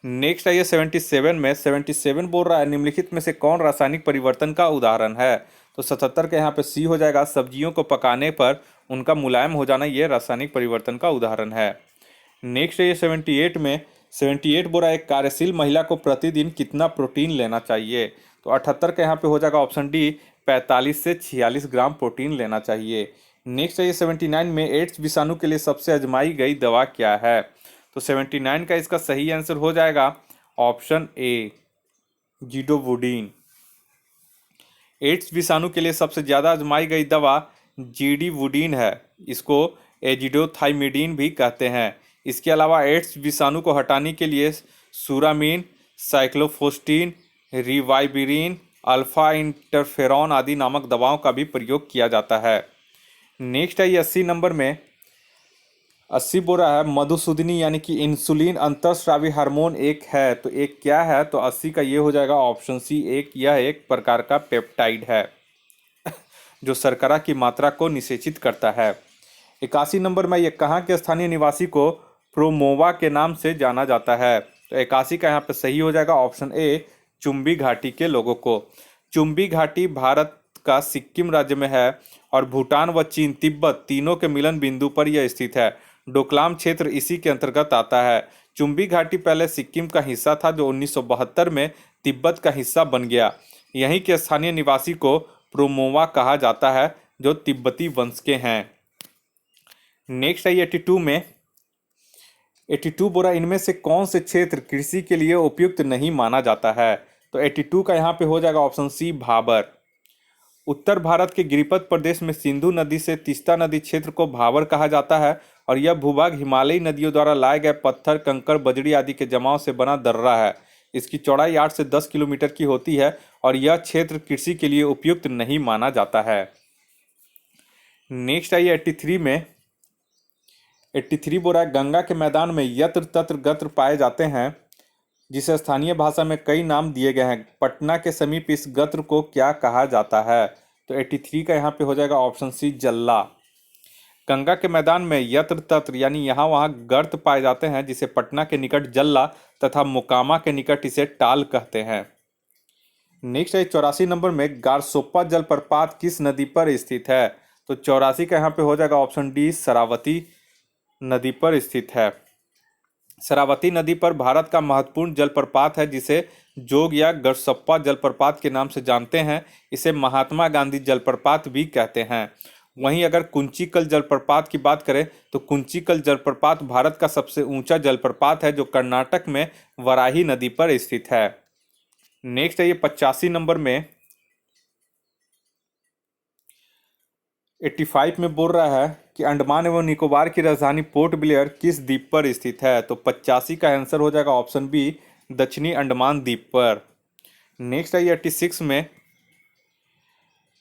नेक्स्ट है ये 77 में 77 बोल रहा है निम्नलिखित में से कौन रासायनिक परिवर्तन का उदाहरण है? तो 77 के यहाँ पे सी हो जाएगा सब्जियों को पकाने पर उनका मुलायम हो जाना, ये रासायनिक परिवर्तन का उदाहरण है। नेक्स्ट है ये 78 में 78 बोल रहा है एक कार्यशील महिला को प्रतिदिन कितना प्रोटीन लेना चाहिए? तो 78 के यहाँ पे हो जाएगा ऑप्शन डी 45 से 46 ग्राम प्रोटीन लेना चाहिए। नेक्स्ट है ये 79 में एड्स विषाणु के लिए सबसे आजमाई गई दवा क्या है? तो 79 का इसका सही आंसर हो जाएगा ऑप्शन ए जीडोवुडीन। एड्स विषाणु के लिए सबसे ज़्यादा आजमाई गई दवा जीडीवुडीन है, इसको एजिडोथाइमिडीन भी कहते हैं। इसके अलावा एड्स विषाणु को हटाने के लिए सुरामीन, साइक्लोफोस्टीन, रिवाइबिरिन, अल्फा इंटरफेरॉन आदि नामक दवाओं का भी प्रयोग किया जाता है। नेक्स्ट है ये 80 नंबर में 80 बोरा है मधुसूदनी यानी कि इंसुलिन अंतःस्रावी हार्मोन एक है, तो एक क्या है, तो 80 का ये हो जाएगा ऑप्शन सी, एक यह एक प्रकार का पेप्टाइड है जो शर्करा की मात्रा को निषेचित करता है। 81 नंबर में ये कहाँ के स्थानीय निवासी को प्रोमोवा के नाम से जाना जाता है, तो 81 का यहाँ पे सही हो जाएगा ऑप्शन ए, चुम्बी घाटी के लोगों को। चुम्बी घाटी भारत का सिक्किम राज्य में है और भूटान व चीन तिब्बत तीनों के मिलन बिंदु पर यह स्थित है। डोकलाम क्षेत्र इसी के अंतर्गत आता है। चुम्बी घाटी पहले सिक्किम का हिस्सा था जो 1972 में तिब्बत का हिस्सा बन गया। यहीं के स्थानीय निवासी को प्रोमोवा कहा जाता है जो तिब्बती वंश के हैं। नेक्स्ट है 82 में 82 बोरा इनमें से कौन से क्षेत्र कृषि के लिए उपयुक्त नहीं माना जाता है, तो 82 का यहाँ पे हो जाएगा ऑप्शन सी, भाबर। उत्तर भारत के गिरिपथ प्रदेश में सिंधु नदी से तीस्ता नदी क्षेत्र को भाबर कहा जाता है और यह भूभाग हिमालयी नदियों द्वारा लाए गए पत्थर, कंकड़, बजरी आदि के जमाव से बना दर्रा है। इसकी चौड़ाई 8 से 10 किलोमीटर की होती है और यह क्षेत्र कृषि के लिए उपयुक्त नहीं माना जाता है। नेक्स्ट है 83 में 83 बोरा गंगा के मैदान में यत्र तत्र गत्र पाए जाते हैं, जिसे स्थानीय भाषा में कई नाम दिए गए हैं। पटना के समीप इस गत्र को क्या कहा जाता है, तो 83 का यहाँ पे हो जाएगा ऑप्शन सी, जल्ला। गंगा के मैदान में यत्र तत्र यानी यहाँ वहाँ गर्त पाए जाते हैं, जिसे पटना के निकट जल्ला तथा मोकामा के निकट इसे टाल कहते हैं। नेक्स्ट है 84 नंबर में गारसोप्पा जलप्रपात किस नदी पर स्थित है, तो 84 का यहाँ पे हो जाएगा ऑप्शन डी, शरावती नदी पर स्थित है। शरावती नदी पर भारत का महत्वपूर्ण जलप्रपात है, जिसे जोग या गरसप्पा जलप्रपात के नाम से जानते हैं। इसे महात्मा गांधी जलप्रपात भी कहते हैं। वहीं अगर कुंचिकल जलप्रपात की बात करें तो कुंचिकल जलप्रपात भारत का सबसे ऊंचा जलप्रपात है, जो कर्नाटक में वराही नदी पर स्थित है। नेक्स्ट है ये 85 नंबर में 85 में बोल रहा है कि अंडमान एवं निकोबार की राजधानी पोर्ट ब्लेयर किस द्वीप पर स्थित है, तो 85 का आंसर हो जाएगा ऑप्शन बी, दक्षिणी अंडमान द्वीप पर। नेक्स्ट है 86 में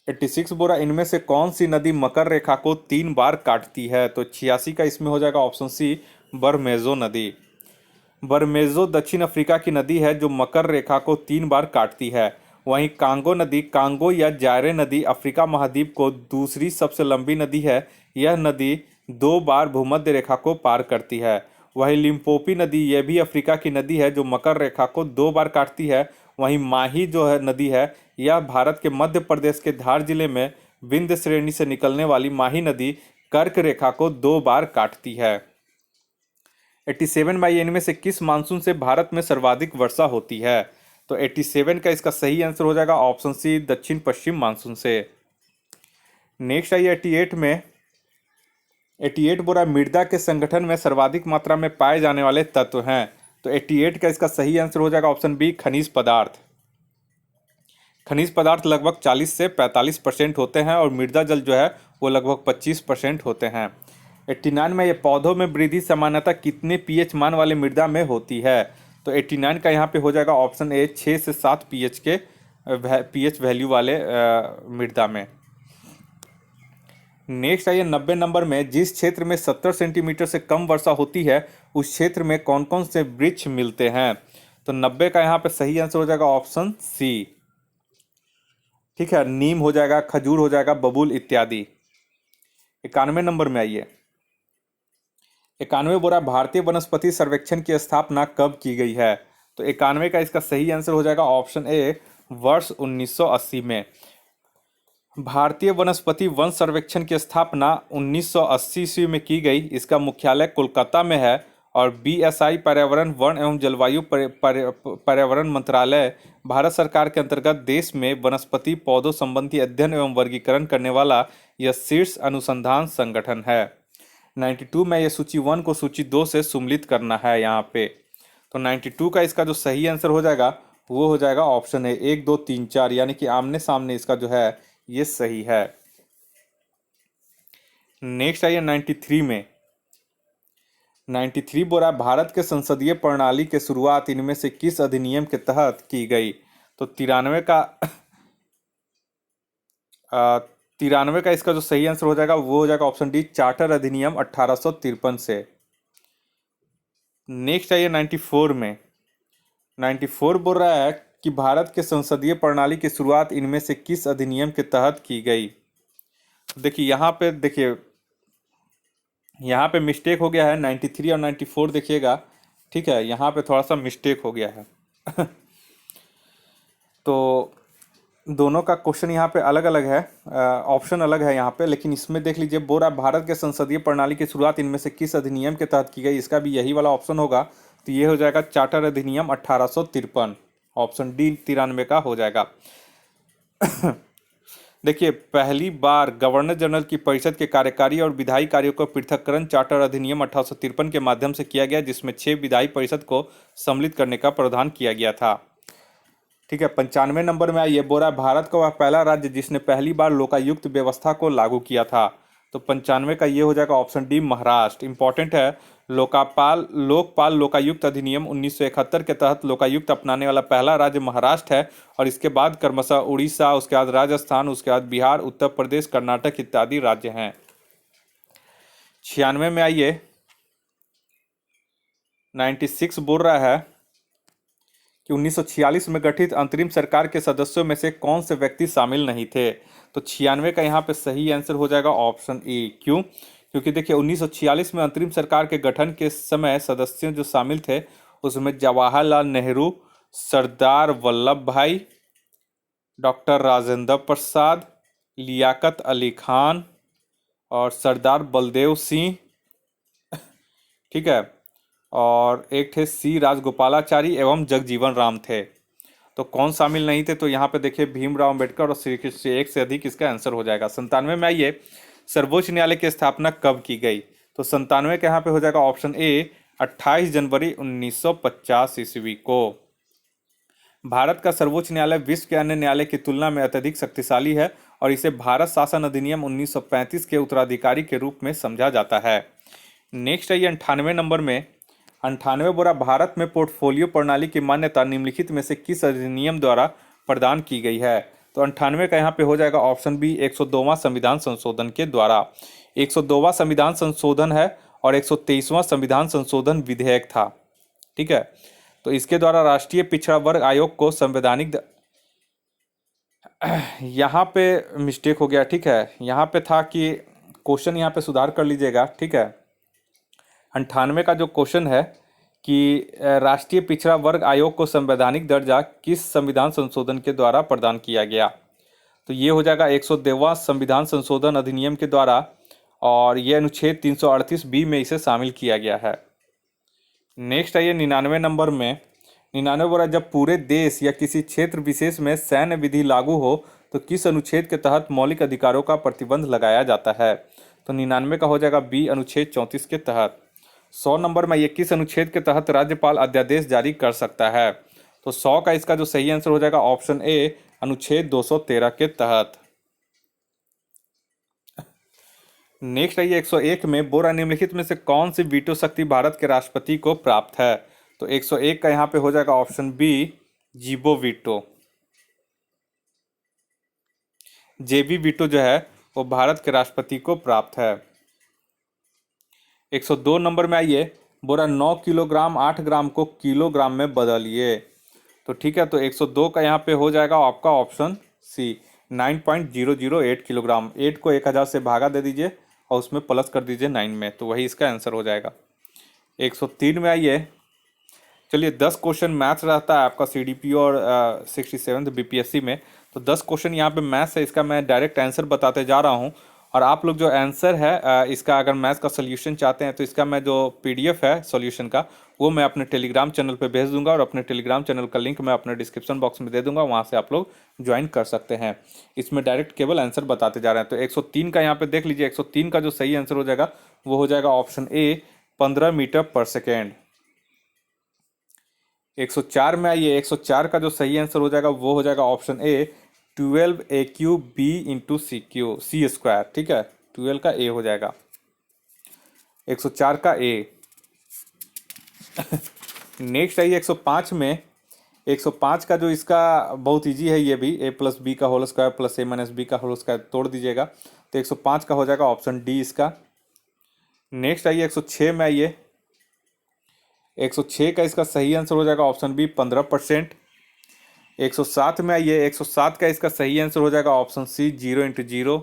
86 बोरा इनमें से कौन सी नदी मकर रेखा को 3 बार काटती है, तो 86 का इसमें हो जाएगा ऑप्शन सी, बरमेजो नदी। बरमेजो दक्षिण अफ्रीका की नदी है जो मकर रेखा को 3 बार काटती है। वहीं कांगो नदी, कांगो या जायरे नदी अफ्रीका महाद्वीप को दूसरी सबसे लंबी नदी है। यह नदी 2 बार भूमध्य रेखा को पार करती है। वहीं लिम्पोपी नदी, यह भी अफ्रीका की नदी है जो मकर रेखा को 2 बार काटती है। वहीं माही जो है नदी है, यह भारत के मध्य प्रदेश के धार जिले में विंध्य श्रेणी से निकलने वाली माही नदी कर्क रेखा को 2 बार काटती है। 87 में इनमें से किस मानसून से भारत में सर्वाधिक वर्षा होती है, तो 87 का इसका सही आंसर हो जाएगा ऑप्शन सी, दक्षिण पश्चिम मानसून से। नेक्स्ट है 88 में 88 बोरा मृदा के संगठन में सर्वाधिक मात्रा में पाए जाने वाले तत्व हैं, तो 88 का इसका सही आंसर हो जाएगा ऑप्शन बी, खनिज पदार्थ। खनिज पदार्थ लगभग 40 से 45% होते हैं और मृदा जल जो है वो लगभग 25% होते हैं। 89 में ये पौधों में वृद्धि सामान्यतः कितने पीएच मान वाले मृदा में होती है, तो 89 का यहाँ पे हो जाएगा ऑप्शन ए, 6 से 7 पीएच के पीएच वैल्यू वाले मृदा में। नेक्स्ट है 90 नंबर में जिस क्षेत्र में 70 सेंटीमीटर से कम वर्षा होती है उस क्षेत्र में कौन कौन से वृक्ष मिलते हैं, तो 90 का यहाँ पे सही आंसर हो जाएगा ऑप्शन सी, ठीक है, नीम हो जाएगा, खजूर हो जाएगा, बबूल इत्यादि। 91 नंबर में आइए 91 बोरा भारतीय वनस्पति सर्वेक्षण की स्थापना कब की गई है, तो 91 का इसका सही आंसर हो जाएगा ऑप्शन ए, वर्ष 1980 में। भारतीय वनस्पति वन सर्वेक्षण की स्थापना 1980 ईस्वी में की गई। इसका मुख्यालय कोलकाता में है और बीएसआई पर्यावरण, वन एवं जलवायु पर्यावरण मंत्रालय भारत सरकार के अंतर्गत देश में वनस्पति पौधों संबंधी अध्ययन एवं वर्गीकरण करने वाला यह शीर्ष अनुसंधान संगठन है। 92 में यह सूची 1 को सूची 2 से सम्मिलित करना है यहाँ पे, तो 92 का इसका जो सही आंसर हो जाएगा वो हो जाएगा ऑप्शन है 1 2 3 4, यानी कि आमने सामने इसका जो है ये सही है। नेक्स्ट आइए 93 में। 93 बोल रहा है भारत के संसदीय प्रणाली के शुरुआत इनमें से किस अधिनियम के तहत की गई। तो 93 का इसका जो सही आंसर हो जाएगा वो हो जाएगा ऑप्शन डी, चार्टर अधिनियम 1853 से। नेक्स्ट आइए 94 में। 94 बोल रहा है कि भारत के संसदीय प्रणाली की शुरुआत इनमें से किस अधिनियम के तहत की गई। देखिए यहाँ पे मिस्टेक हो गया है, 93 और 94 देखिएगा, ठीक है, यहाँ पे थोड़ा सा मिस्टेक हो गया है। तो दोनों का क्वेश्चन यहाँ पे अलग अलग है, ऑप्शन अलग है यहाँ पे, लेकिन इसमें देख लीजिए बोल रहा है भारत के संसदीय प्रणाली की शुरुआत इनमें से किस अधिनियम के तहत की गई, इसका भी यही वाला ऑप्शन होगा। तो ये हो जाएगा चार्टर अधिनियम 1853, ऑप्शन डी 93 का हो जाएगा। देखिए पहली बार गवर्नर जनरल की परिषद के कार्यकारी और विधायी कार्यों का पृथक्करण चार्टर अधिनियम 1853 के माध्यम से किया गया, जिसमें 6 विधायी परिषद को सम्मिलित करने का प्रावधान किया गया था। ठीक है, 95 नंबर में आइए, बोल रहा है भारत का वह पहला राज्य जिसने पहली बार लोकायुक्त व्यवस्था को लागू किया था। तो 95 का ये हो जाएगा ऑप्शन डी, महाराष्ट्र। इंपॉर्टेंट है, लोकपाल लोकायुक्त अधिनियम 1971 के तहत लोकायुक्त अपनाने वाला पहला राज्य महाराष्ट्र है, और इसके बाद क्रमशः उड़ीसा, उसके बाद राजस्थान, उसके बाद बिहार, उत्तर प्रदेश, कर्नाटक इत्यादि राज्य हैं। 96 में आइए, 96 बोल रहा है कि 1946 में गठित अंतरिम सरकार के सदस्यों में से कौन से व्यक्ति शामिल नहीं थे। तो 96 का यहाँ पे सही आंसर हो जाएगा ऑप्शन ए। क्यों? क्योंकि देखिए 1946 में अंतरिम सरकार के गठन के समय सदस्य जो शामिल थे उसमें जवाहरलाल नेहरू, सरदार वल्लभ भाई, डॉक्टर राजेंद्र प्रसाद, लियाकत अली खान और सरदार बलदेव सिंह, ठीक है, और एक थे सी राजगोपालाचारी एवं जगजीवन राम थे। तो कौन शामिल नहीं थे? तो यहाँ पे देखिए भीमराव अम्बेडकर और श्री कृष्ण, एक से अधिक इसका आंसर हो जाएगा। 97 में आइए, सर्वोच्च न्यायालय की स्थापना कब की गई। तो 97 के यहाँ पे हो जाएगा ऑप्शन ए, 28 जनवरी 1950 ईस्वी को। भारत का सर्वोच्च न्यायालय विश्व के अन्य न्यायालय की तुलना में अत्यधिक शक्तिशाली है और इसे भारत शासन अधिनियम 1935 के उत्तराधिकारी के रूप में समझा जाता है। नेक्स्ट है ये 98 नंबर में। 98 बोरा भारत में पोर्टफोलियो प्रणाली की मान्यता निम्नलिखित में से किस अधिनियम द्वारा प्रदान की गई है। तो 98 का यहाँ पे हो जाएगा ऑप्शन बी, 102वां संविधान संशोधन के द्वारा। 102वां संविधान संशोधन है और 123वां संविधान संशोधन विधेयक था, ठीक है। तो इसके द्वारा राष्ट्रीय पिछड़ा वर्ग आयोग को संवैधानिक यहाँ पे मिस्टेक हो गया, ठीक है, यहाँ पे था कि क्वेश्चन यहाँ पे सुधार कर लीजिएगा, ठीक है। 98 का जो क्वेश्चन है कि राष्ट्रीय पिछड़ा वर्ग आयोग को संवैधानिक दर्जा किस संविधान संशोधन के द्वारा प्रदान किया गया। तो ये हो जाएगा 102वां संविधान संशोधन अधिनियम के द्वारा, और ये अनुच्छेद 338 में इसे शामिल किया गया है। नेक्स्ट आइए 99 नंबर में। 99 बोला जब पूरे देश या किसी क्षेत्र विशेष में सैन्य विधि लागू हो तो किस अनुच्छेद के तहत मौलिक अधिकारों का प्रतिबंध लगाया जाता है। तो 99 का हो जाएगा बी, अनुच्छेद 34 के तहत। 100 नंबर में ये किस अनुच्छेद के तहत राज्यपाल अध्यादेश जारी कर सकता है। तो 100 का इसका जो सही आंसर हो जाएगा ऑप्शन ए, अनुच्छेद 213 के तहत। नेक्स्ट है ये 101 में, बोरा निम्नलिखित में से कौन सी वीटो शक्ति भारत के राष्ट्रपति को प्राप्त है। तो 101 का यहाँ पे हो जाएगा ऑप्शन बी, जीबो वीटो। जेबी वीटो जो है वो भारत के राष्ट्रपति को प्राप्त है। 102 नंबर में आइए, बोरा 9 किलोग्राम 8 ग्राम को किलोग्राम में बदलिए। तो ठीक है, तो 102 का यहाँ पे हो जाएगा आपका ऑप्शन सी, 9.008 किलोग्राम। 8 को 1000 से भागा दे दीजिए और उसमें प्लस कर दीजिए 9 में, तो वही इसका आंसर हो जाएगा। 103 में आइए, चलिए 10 क्वेश्चन मैथ्स रहता है आपका सीडीपी और 67 बीपीएससी में। तो 10 क्वेश्चन यहाँ पे मैथ्स है, इसका मैं डायरेक्ट आंसर बताते जा रहा हूँ, और आप लोग जो आंसर है इसका अगर मैथ्स का सोल्यूशन चाहते हैं तो इसका मैं जो पीडीएफ है सॉल्यूशन का वो मैं अपने टेलीग्राम चैनल पे भेज दूंगा, और अपने टेलीग्राम चैनल का लिंक मैं अपने डिस्क्रिप्शन बॉक्स में दे दूंगा, वहाँ से आप लोग ज्वाइन कर सकते हैं। इसमें डायरेक्ट केवल आंसर बताते जा रहे हैं। तो 103 का यहाँ पे देख लीजिए, 103 का जो सही आंसर हो जाएगा वो हो जाएगा ऑप्शन ए, 15 मीटर पर सेकेंड। 104 में आइए, 104 का जो सही आंसर हो जाएगा वो हो जाएगा option A, 12 AQ B into C square, ठीक है। 12 का ए हो जाएगा, 104 का ए। नेक्स्ट आइए 105 में। 105 का जो इसका बहुत इजी है, ये भी ए प्लस बी का होल स्क्वायर प्लस ए माइनस बी का होल स्क्वायर तोड़ दीजिएगा, तो 105 का हो जाएगा ऑप्शन डी इसका। नेक्स्ट आइए 106 में आइए। 106 का इसका सही आंसर हो जाएगा ऑप्शन बी 15%। 107 में आइए। 107 का इसका सही आंसर हो जाएगा ऑप्शन सी 0 × 0।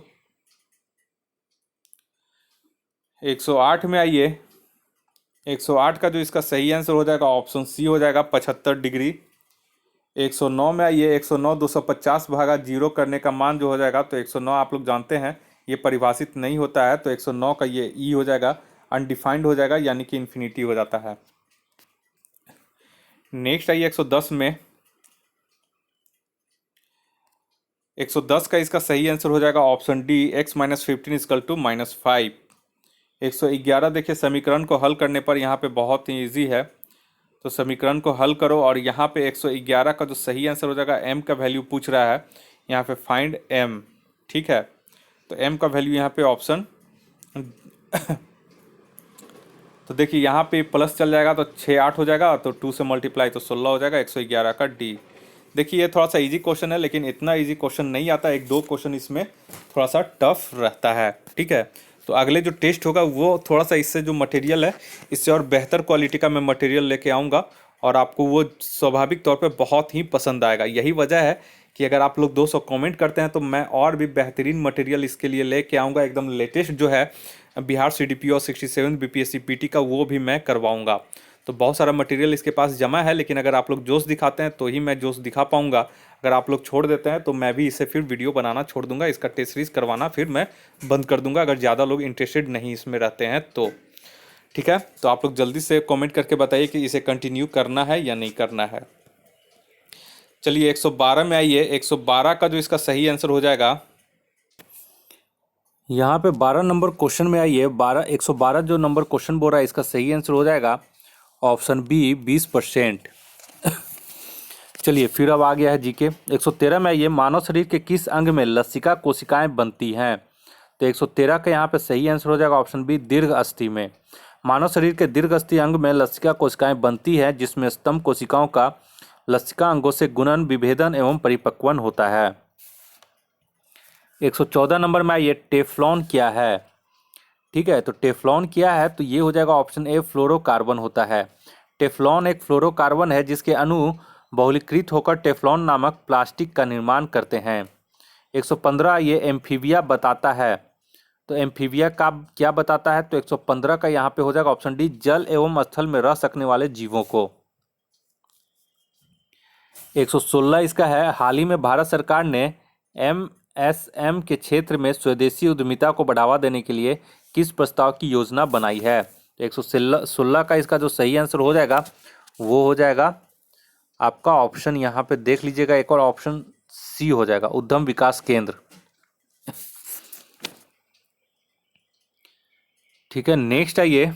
108 में आइए। 108 का जो इसका सही आंसर हो जाएगा ऑप्शन सी हो जाएगा 75 डिग्री। 109 में आइए। 109 250 भागा 0 करने का मान जो हो जाएगा, तो 109 आप लोग जानते हैं ये परिभाषित नहीं होता है, तो 109 का ये ई हो जाएगा, अनडिफाइंड हो जाएगा, यानी कि इन्फिनिटी हो जाता है। नेक्स्ट आइए 110 में। 110 का इसका सही आंसर हो जाएगा ऑप्शन डी x - 15 = -5। 111 देखिए, समीकरण को हल करने पर यहाँ पे बहुत ही ईजी है, तो समीकरण को हल करो और यहाँ पे 111 का जो सही आंसर हो जाएगा, m का वैल्यू पूछ रहा है यहाँ पे, फाइंड m। ठीक है, तो m का वैल्यू यहाँ पे ऑप्शन तो देखिए यहाँ पे प्लस चल जाएगा तो 6 8 हो जाएगा, तो 2 से मल्टीप्लाई तो 16 हो जाएगा। 111 का डी। देखिए ये थोड़ा सा इजी क्वेश्चन है, लेकिन इतना इजी क्वेश्चन नहीं आता, एक दो क्वेश्चन इसमें थोड़ा सा टफ रहता है। ठीक है, तो अगले जो टेस्ट होगा वो थोड़ा सा इससे जो मटेरियल है इससे और बेहतर क्वालिटी का मैं मटेरियल लेके आऊँगा, और आपको वो स्वाभाविक तौर पे बहुत ही पसंद आएगा। यही वजह है कि अगर आप लोग 200 कमेंट करते हैं तो मैं और भी बेहतरीन मटेरियल इसके लिए लेके आऊँगा, एकदम लेटेस्ट जो है बिहार CDPO और 67 BPSC PT का वो भी मैं करवाऊँगा। तो बहुत सारा मटेरियल इसके पास जमा है, लेकिन अगर आप लोग जोश दिखाते हैं तो ही मैं जोश दिखा पाऊँगा। अगर आप लोग छोड़ देते हैं तो मैं भी इसे फिर वीडियो बनाना छोड़ दूंगा, इसका टेस्ट सीरीज करवाना फिर मैं बंद कर दूंगा, अगर ज़्यादा लोग इंटरेस्टेड नहीं इसमें रहते हैं तो। ठीक है, तो आप लोग जल्दी से कमेंट करके बताइए कि इसे कंटिन्यू करना है या नहीं करना है। चलिए 112 में आइए। 112 का जो इसका सही आंसर हो जाएगा, यहाँ पे 12 नंबर क्वेश्चन में आइए। 112 जो नंबर क्वेश्चन बोल रहा है, इसका सही आंसर हो जाएगा ऑप्शन बी 20%। चलिए फिर अब आ गया है जीके। 113 में आइए। मानव शरीर के किस अंग में लसिका कोशिकाएं बनती हैं? तो 113 का यहाँ पे सही आंसर हो जाएगा ऑप्शन बी दीर्घ अस्थि में। मानव शरीर के दीर्घ अस्थि अंग में लसिका कोशिकाएं बनती है, जिसमें स्तंभ कोशिकाओं का लसिका अंगों से गुणन, विभेदन एवं परिपक्वन होता है। 114 नंबर में आइए। टेफ्लॉन क्या है? ठीक है, तो टेफ्लॉन क्या है, तो ये हो जाएगा ऑप्शन ए फ्लोरोकार्बन होता है। टेफ्लॉन एक फ्लोरोकार्बन है जिसके अणु बहुलीकृत होकर टेफ्लॉन नामक प्लास्टिक का निर्माण करते हैं। 115 ये एम्फीबिया बताता है, तो एम्फीबिया का क्या बताता है, तो 115 का यहाँ पे हो जाएगा ऑप्शन डी जल एवं स्थल में रह सकने वाले जीवों को। 116 इसका है। हाल ही में भारत सरकार ने MSM के क्षेत्र में स्वदेशी उद्यमिता को बढ़ावा देने के लिए किस प्रस्ताव की योजना बनाई है? तो 116 का इसका जो सही आंसर हो जाएगा वो हो जाएगा आपका ऑप्शन, यहाँ पे देख लीजिएगा एक और ऑप्शन सी हो जाएगा, उद्यम विकास केंद्र। ठीक है, नेक्स्ट आइए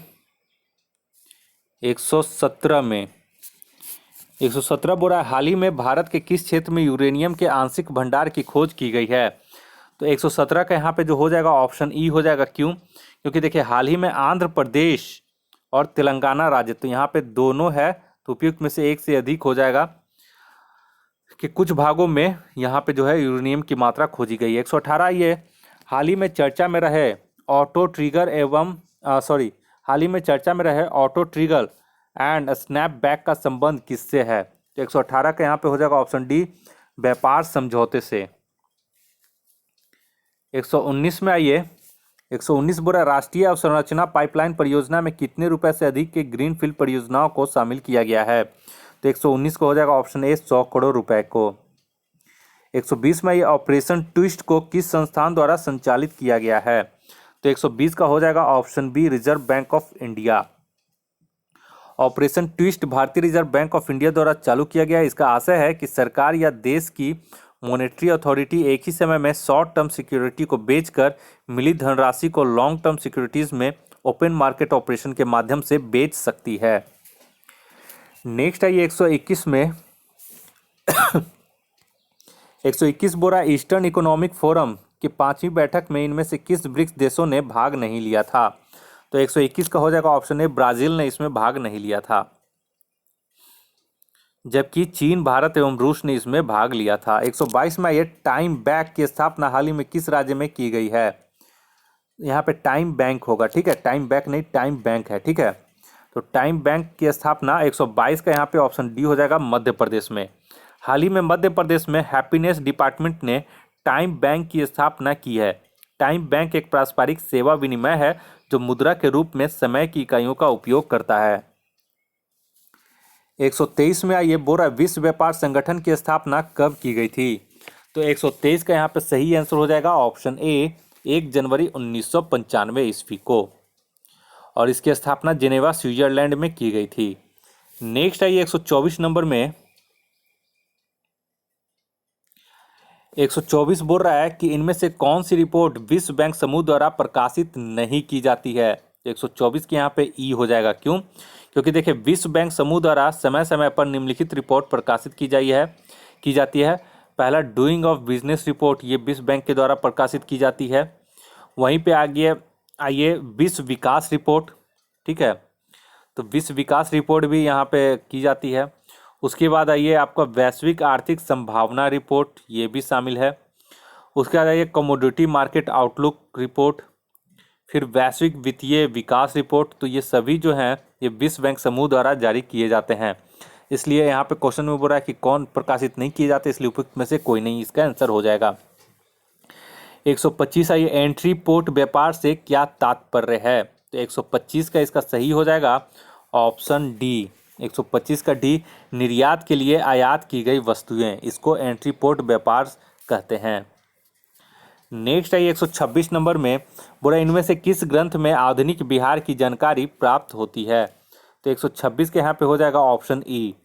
117 में। 117 बोल रहा है हाल ही में भारत के किस क्षेत्र में यूरेनियम के आंशिक भंडार की खोज की गई है? तो 117 का यहाँ पे जो हो जाएगा ऑप्शन ई हो जाएगा। क्यों? क्योंकि देखिए हाल ही में आंध्र प्रदेश और तेलंगाना राज्य, तो यहाँ पे दोनों है, तो उपयुक्त में से एक से अधिक हो जाएगा कि कुछ भागों में यहाँ पे जो है यूरेनियम की मात्रा खोजी गई है। 118 ये हाल ही में चर्चा में रहे auto trigger auto trigger and snapback का संबंध किससे है? तो 118 का यहाँ पे हो जाएगा ऑप्शन डी व्यापार समझौते से। 119 में आइए। 119 बोला राष्ट्रीय अवसंरचना पाइपलाइन परियोजना में कितने रुपए से अधिक के ग्रीनफील्ड परियोजनाओं को शामिल किया गया है? तो 119 को हो जाएगा ऑप्शन ए 100 करोड़ रुपए को। 120 में ये ऑपरेशन ट्विस्ट को किस संस्थान द्वारा संचालित किया गया है? तो 120 का हो जाएगा option B Reserve Bank of India. Operation Twist भारतीय रिजर्व बैंक ऑफ इंडिया द्वारा चालू किया गया है। इसका आशय है कि सरकार या देश की मॉनेटरी अथॉरिटी एक ही समय में शॉर्ट टर्म सिक्योरिटी को बेचकर मिली धनराशि को लॉन्ग टर्म सिक्योरिटीज में ओपन मार्केट ऑपरेशन के माध्यम से बेच सकती है। नेक्स्ट आइए 121 में। 121 बोरा ईस्टर्न इकोनॉमिक फोरम कि 5वीं बैठक में इनमें से किस ब्रिक्स देशों ने भाग नहीं लिया था? तो 121 का हो जाएगा ऑप्शन ए, ब्राजील ने इसमें भाग नहीं लिया था, जबकि चीन, भारत एवं रूस ने इसमें भाग लिया था। 122 में ये टाइम बैंक की स्थापना हाल ही में किस राज्य में की गई है? यहाँ पे टाइम बैंक होगा, ठीक है, टाइम बैंक नहीं, टाइम बैंक है, ठीक है। तो टाइम बैंक की स्थापना 122 का यहाँ पे ऑप्शन डी हो जाएगा, मध्य प्रदेश में। हाल ही में मध्य प्रदेश में हैप्पीनेस डिपार्टमेंट ने टाइम बैंक की स्थापना की है। टाइम बैंक एक पारस्परिक सेवा विनिमय है जो मुद्रा के रूप में समय की इकाइयों का उपयोग करता है। 123 में आइए, बोरा विश्व व्यापार संगठन की स्थापना कब की गई थी? तो 123 का यहाँ पे सही आंसर हो जाएगा ऑप्शन ए, 1 जनवरी 1995 ईस्वी को, और इसकी स्थापना जेनेवा स्विट्जरलैंड में की गई थी। नेक्स्ट आइए 124 नंबर में, 124 बोल रहा है कि इनमें से कौन सी रिपोर्ट विश्व बैंक समूह द्वारा प्रकाशित नहीं की जाती है? 124 के यहाँ पे ई हो जाएगा, क्यों? क्योंकि देखिए, विश्व बैंक समूह द्वारा समय समय पर निम्नलिखित रिपोर्ट प्रकाशित की जाती है। पहला, डूइंग ऑफ बिजनेस रिपोर्ट, ये विश्व बैंक के द्वारा प्रकाशित की जाती है। वहीं पे आगे आइए विश्व विकास रिपोर्ट, ठीक है, तो विश्व विकास रिपोर्ट भी यहाँ पे की जाती है। उसके बाद आइए आपका वैश्विक आर्थिक संभावना रिपोर्ट, ये भी शामिल है। उसके बाद आइए कमोडिटी मार्केट आउटलुक रिपोर्ट, फिर वैश्विक वित्तीय विकास रिपोर्ट। तो ये सभी जो हैं ये विश्व बैंक समूह द्वारा जारी किए जाते हैं। इसलिए यहाँ पे क्वेश्चन में बोल रहा है कि कौन प्रकाशित नहीं किए जाते, इसलिए उपयुक्त में से कोई नहीं इसका आंसर हो जाएगा। 125 आइए, एंट्री पोर्ट व्यापार से क्या तात्पर्य है? तो 125 का इसका सही हो जाएगा ऑप्शन डी, 125 का डी, निर्यात के लिए आयात की गई वस्तुएं, इसको एंट्री पोर्ट व्यापार कहते हैं। नेक्स्ट है 126 नंबर में, बोला इनमें से किस ग्रंथ में आधुनिक बिहार की जानकारी प्राप्त होती है? तो 126 के यहाँ पे हो जाएगा ऑप्शन ई,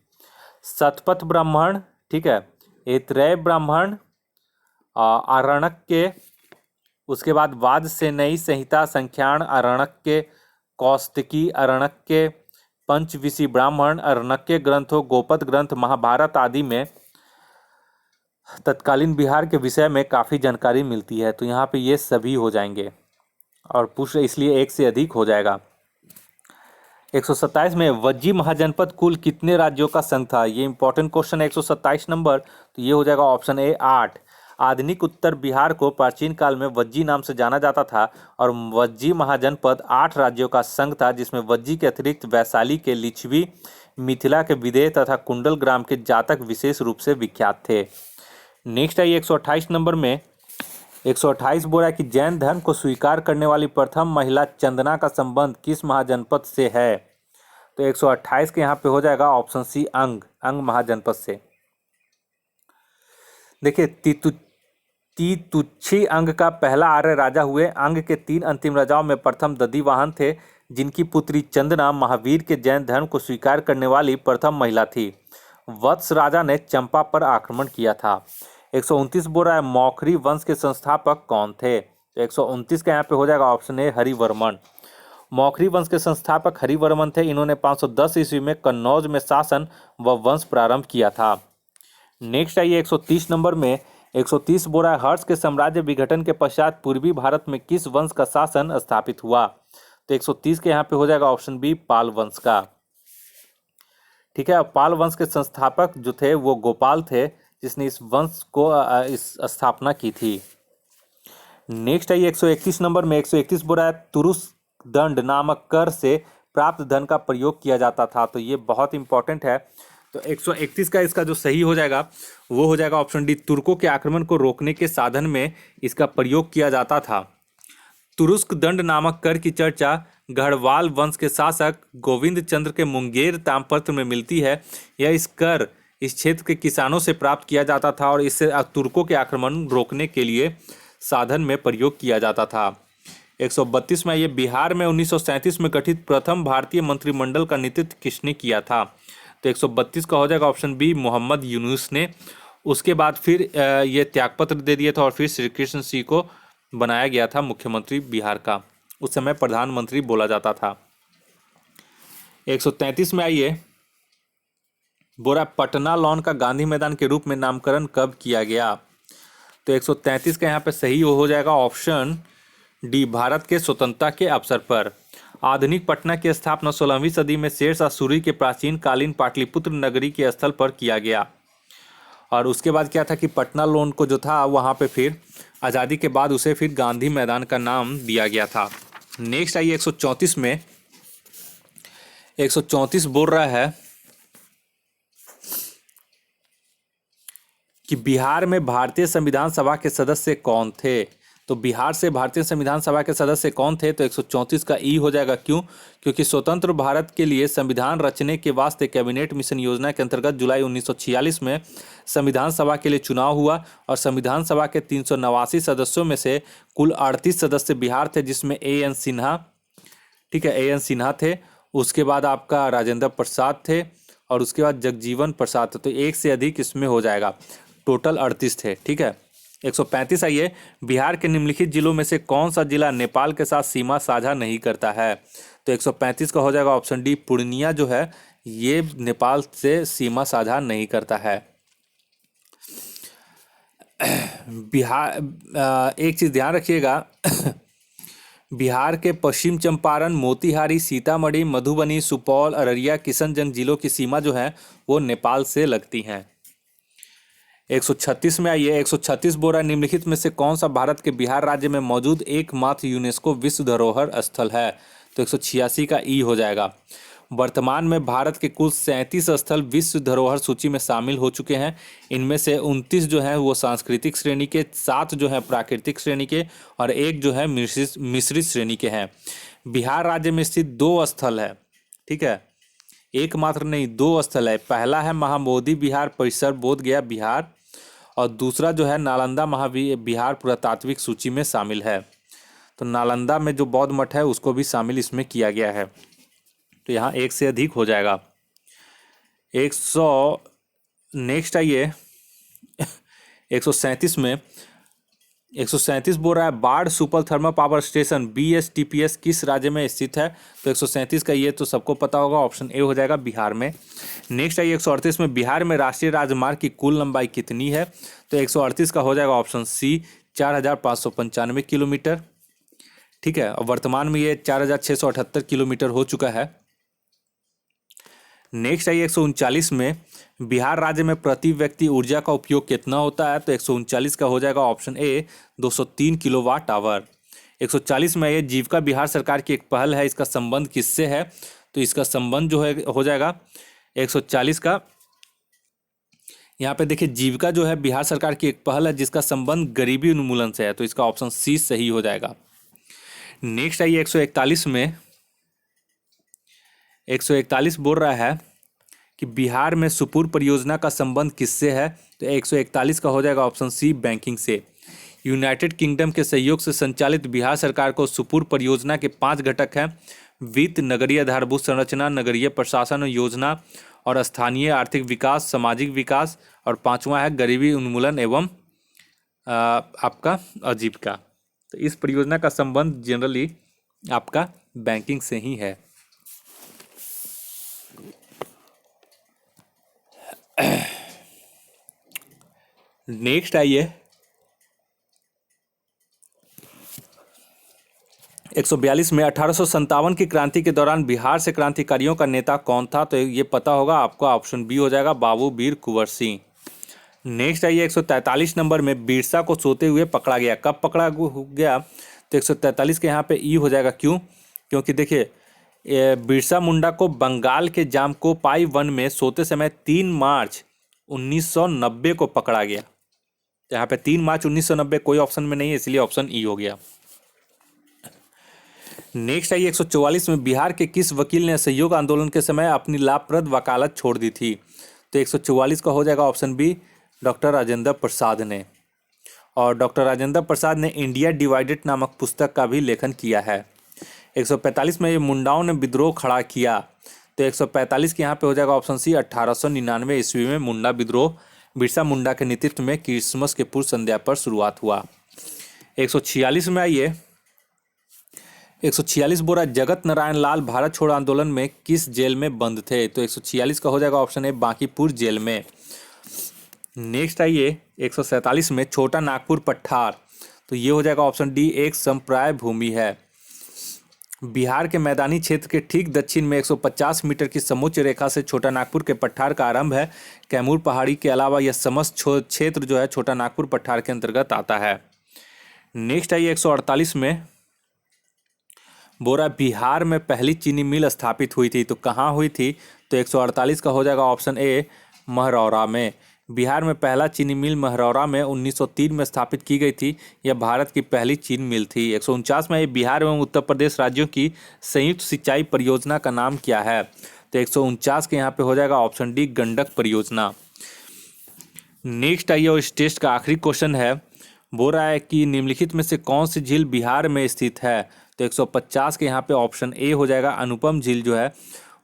शतपथ ब्राह्मण, ठीक है, ऐतरेय ब्राह्मण, आरण्यक, उसके बाद वाद से नई संहिता, संख्यान आरण्यक, कौस्तुकी आरण्यक, पंचविशी ब्राह्मण, आरण्यक ग्रंथों, गोपद ग्रंथ, महाभारत आदि में तत्कालीन बिहार के विषय में काफ़ी जानकारी मिलती है। तो यहाँ पे ये सभी हो जाएंगे और पुरुष इसलिए एक से अधिक हो जाएगा। 127 में वज्जी महाजनपद कुल कितने राज्यों का संघ था? ये इंपॉर्टेंट क्वेश्चन है 127 नंबर, तो ये हो जाएगा ऑप्शन ए 8। आधुनिक उत्तर बिहार को प्राचीन काल में वज्जी नाम से जाना जाता था और वज्जी महाजनपद 8 राज्यों का संघ था, जिसमें वज्जी के अतिरिक्त वैशाली के लिच्छवी, मिथिला के विदेह तथा कुंडल ग्राम के जातक विशेष रूप से विख्यात थे। नेक्स्ट है 128 नंबर में, 128 बोला है कि जैन धर्म को स्वीकार करने वाली प्रथम महिला चंदना का संबंध किस महाजनपद से है? तो 128 के यहाँ पे हो जाएगा ऑप्शन सी, अंग महाजनपद से। देखिए, तीतुच्छी अंग का पहला आर्य राजा हुए। अंग के 3 अंतिम राजाओं में प्रथम दधिवाहन थे, जिनकी पुत्री चंदना महावीर के जैन धर्म को स्वीकार करने वाली प्रथम महिला थी। वत्स राजा ने चंपा पर आक्रमण किया था। 129 बोल रहा है मौखरी वंश के संस्थापक कौन थे? तो 129 का यहाँ पे हो जाएगा ऑप्शन ए, हरिवर्मन। मौखरी वंश के संस्थापक हरिवर्मन थे। इन्होंने 510 ईस्वी में कन्नौज में शासन व वंश प्रारंभ किया था। नेक्स्ट आइए 130 नंबर में, 130 बोल रहा है हर्ष के साम्राज्य विघटन के पश्चात पूर्वी भारत में किस वंश का शासन स्थापित हुआ? तो 130 के यहाँ पे हो जाएगा ऑप्शन बी, पाल वंश का। ठीक है, पाल वंश के संस्थापक जो थे वो गोपाल थे, जिसने इस वंश को इस स्थापना की थी। नेक्स्ट है 131 नंबर में, 131 बोल रहा है तुरुस्क दंड नामक कर से प्राप्त धन का प्रयोग किया जाता था। तो ये बहुत इंपॉर्टेंट है। तो 131 का इसका जो सही हो जाएगा वो हो जाएगा ऑप्शन डी, तुर्कों के आक्रमण को रोकने के साधन में इसका प्रयोग किया जाता था। तुरुस्क दंड नामक कर की चर्चा गढ़वाल वंश के शासक गोविंद चंद्र के मुंगेर ताम्रपत्र में मिलती है। यह इस कर इस क्षेत्र के किसानों से प्राप्त किया जाता था और इससे तुर्कों के आक्रमण रोकने के लिए साधन में प्रयोग किया जाता था। 132 में, ये बिहार में 1937 में गठित प्रथम भारतीय मंत्रिमंडल का नेतृत्व किसने किया था? तो 132 का हो जाएगा ऑप्शन बी, मोहम्मद यूनुस ने। उसके बाद फिर ये त्यागपत्र दे दिया था और फिर श्री कृष्ण सिंह को बनाया गया था मुख्यमंत्री बिहार का। उस समय प्रधानमंत्री बोला जाता था। 133 में आइए, बोरा पटना लॉन का गांधी मैदान के रूप में नामकरण कब किया गया? तो 133 का यहाँ पे सही हो जाएगा ऑप्शन डी, भारत के स्वतंत्रता के अवसर पर। आधुनिक पटना की स्थापना 16वीं सदी में शेरशाह सूरी के प्राचीन कालीन पाटलिपुत्र नगरी के स्थल पर किया गया। और उसके बाद क्या था कि पटना लोन को जो था वहाँ पे फिर आज़ादी के बाद उसे फिर गांधी मैदान का नाम दिया गया था। नेक्स्ट आइए 134 में, 134 बोल रहा है कि बिहार में भारतीय संविधान सभा के सदस्य कौन थे। तो बिहार से भारतीय संविधान सभा के सदस्य कौन थे, तो 134 का ई हो जाएगा। क्यों? क्योंकि स्वतंत्र भारत के लिए संविधान रचने के वास्ते कैबिनेट मिशन योजना के अंतर्गत जुलाई 1946 में संविधान सभा के लिए चुनाव हुआ और संविधान सभा के 389 सदस्यों में से कुल 38 सदस्य बिहार थे, जिसमें A.N. सिन्हा, ठीक है, A.N. सिन्हा थे। उसके बाद आपका राजेंद्र प्रसाद थे और उसके बाद जगजीवन प्रसाद थे। तो एक से अधिक इसमें हो जाएगा, टोटल 38 थे। ठीक है, 135 आइए, बिहार के निम्नलिखित जिलों में से कौन सा जिला नेपाल के साथ सीमा साझा नहीं करता है। तो 135 का हो जाएगा ऑप्शन डी, पूर्णिया जो है ये नेपाल से सीमा साझा नहीं करता है। बिहार, एक चीज़ ध्यान रखिएगा बिहार के पश्चिम चंपारण, मोतिहारी, सीतामढ़ी, मधुबनी, सुपौल, अररिया, किशनगंज जिलों की सीमा जो है वो नेपाल से लगती हैं। 136 में आइए, 136 बोल रहा है निम्नलिखित में से कौन सा भारत के बिहार राज्य में मौजूद एकमात्र यूनेस्को विश्व धरोहर स्थल है। तो 186 का ई हो जाएगा। वर्तमान में भारत के कुल 37 स्थल विश्व धरोहर सूची में शामिल हो चुके हैं। इनमें से 29 जो है वो सांस्कृतिक श्रेणी के, 7 जो है प्राकृतिक श्रेणी के और 1 जो है मिश्रित श्रेणी के हैं। बिहार राज्य में स्थित 2 स्थल है, ठीक है, एक मात्र नहीं 2 स्थल है। पहला है महाबोधि विहार परिसर बोधगया बिहार और दूसरा जो है नालंदा महाविहार पुरातात्विक सूची में शामिल है। तो नालंदा में जो बौद्ध मठ है उसको भी शामिल इसमें किया गया है। तो यहाँ 1 से अधिक हो जाएगा। 100 नेक्स्ट आइए 137 में, 137 बोल रहा है बाढ़ super thermal power station BSTPS किस राज्य में स्थित है। तो 137 का ये तो सबको पता होगा, ऑप्शन ए हो जाएगा, बिहार में। नेक्स्ट आइए 138 में, बिहार में राष्ट्रीय राजमार्ग की कुल लंबाई कितनी है। तो 138 का हो जाएगा ऑप्शन सी, 4595 किलोमीटर, ठीक है, और वर्तमान में ये 4678 किलोमीटर हो चुका है। नेक्स्ट आइए 139 में, बिहार राज्य में प्रति व्यक्ति ऊर्जा का उपयोग कितना होता है। तो 139 का हो जाएगा ऑप्शन ए, 203 किलोवाट आवर। 140 में ये जीविका बिहार सरकार की एक पहल है, इसका संबंध किससे है। तो इसका संबंध जो है हो जाएगा 140 का, यहाँ पे देखिए जीविका जो है बिहार सरकार की एक पहल है जिसका संबंध गरीबी उन्मूलन से है। तो इसका ऑप्शन सी सही हो जाएगा। नेक्स्ट आइए 141 में, 141 बोल रहा है कि बिहार में सुपुर परियोजना का संबंध किससे है। तो 141 का हो जाएगा ऑप्शन सी, बैंकिंग से। यूनाइटेड किंगडम के सहयोग से संचालित बिहार सरकार को सुपुर परियोजना के 5 घटक हैं: वित्त, नगरीय आधारभूत संरचना, नगरीय प्रशासन योजना और स्थानीय आर्थिक विकास, सामाजिक विकास, और 5वां है गरीबी उन्मूलन एवं आपका आजीविका। तो इस परियोजना का संबंध जनरली आपका बैंकिंग से ही है। नेक्स्ट आइए 142 में, 1857 की क्रांति के दौरान बिहार से क्रांतिकारियों का नेता कौन था। तो ये पता होगा आपको, ऑप्शन बी हो जाएगा, बाबू वीर कुंवर सिंह। नेक्स्ट आइए 143 नंबर में, बिरसा को सोते हुए पकड़ा गया, कब पकड़ा गया। तो 143 के यहाँ पे ई हो जाएगा। क्यों? क्योंकि देखिए बिरसा मुंडा को बंगाल के जामकोपाई वन में सोते समय 3 मार्च 1990 को पकड़ा गया। तो यहाँ पे 3 मार्च 1990 कोई ऑप्शन में नहीं है, इसलिए ऑप्शन ई हो गया। नेक्स्ट आइए 144 में, बिहार के किस वकील ने असहयोग आंदोलन के समय अपनी लाभप्रद वकालत छोड़ दी थी। तो 144 का हो जाएगा option B, doctor Rajendra Prasad ने। और डॉक्टर राजेंद्र प्रसाद ने इंडिया डिवाइडेड नामक पुस्तक का भी लेखन किया है। 145 में, ये मुंडाओं ने विद्रोह खड़ा किया। तो 145 के यहाँ पे हो जाएगा ऑप्शन सी, 1899 ईस्वी में मुंडा विद्रोह बिरसा मुंडा के नेतृत्व में क्रिसमस के पूर्व संध्या पर शुरुआत हुआ। 146 में आइए 146 बोरा, जगत नारायण लाल भारत छोड़ो आंदोलन में किस जेल में बंद थे। तो 146 का हो जाएगा ऑप्शन ए, बांकीपुर जेल में। नेक्स्ट आइए 147 में छोटा नागपुर पठार, तो ये हो जाएगा ऑप्शन डी, एक संप्राय भूमि है। बिहार के मैदानी क्षेत्र के ठीक दक्षिण में 150 मीटर की समोच्च रेखा से छोटा नागपुर के पठार का आरंभ है। कैमूर पहाड़ी के अलावा यह समस्त क्षेत्र जो है छोटा नागपुर पठार के अंतर्गत आता है। नेक्स्ट आइए 148 में, बोरा बिहार में पहली चीनी मिल स्थापित हुई थी, तो कहाँ हुई थी? तो 148 का हो जाएगा ऑप्शन ए, महरौरा में। बिहार में पहला चीनी मिल महरौरा में 1903 में स्थापित की गई थी। यह भारत की पहली चीनी मिल थी। 149 में, ये बिहार एवं उत्तर प्रदेश राज्यों की संयुक्त सिंचाई परियोजना का नाम क्या है? तो 149 के यहाँ पे हो जाएगा ऑप्शन डी, गंडक परियोजना। नेक्स्ट आइए, और इस टेस्ट का आखिरी क्वेश्चन है, बोल रहा है कि निम्नलिखित में से कौन सी झील बिहार में स्थित है? तो 150 के यहाँ पे ऑप्शन ए हो जाएगा, अनुपम झील जो है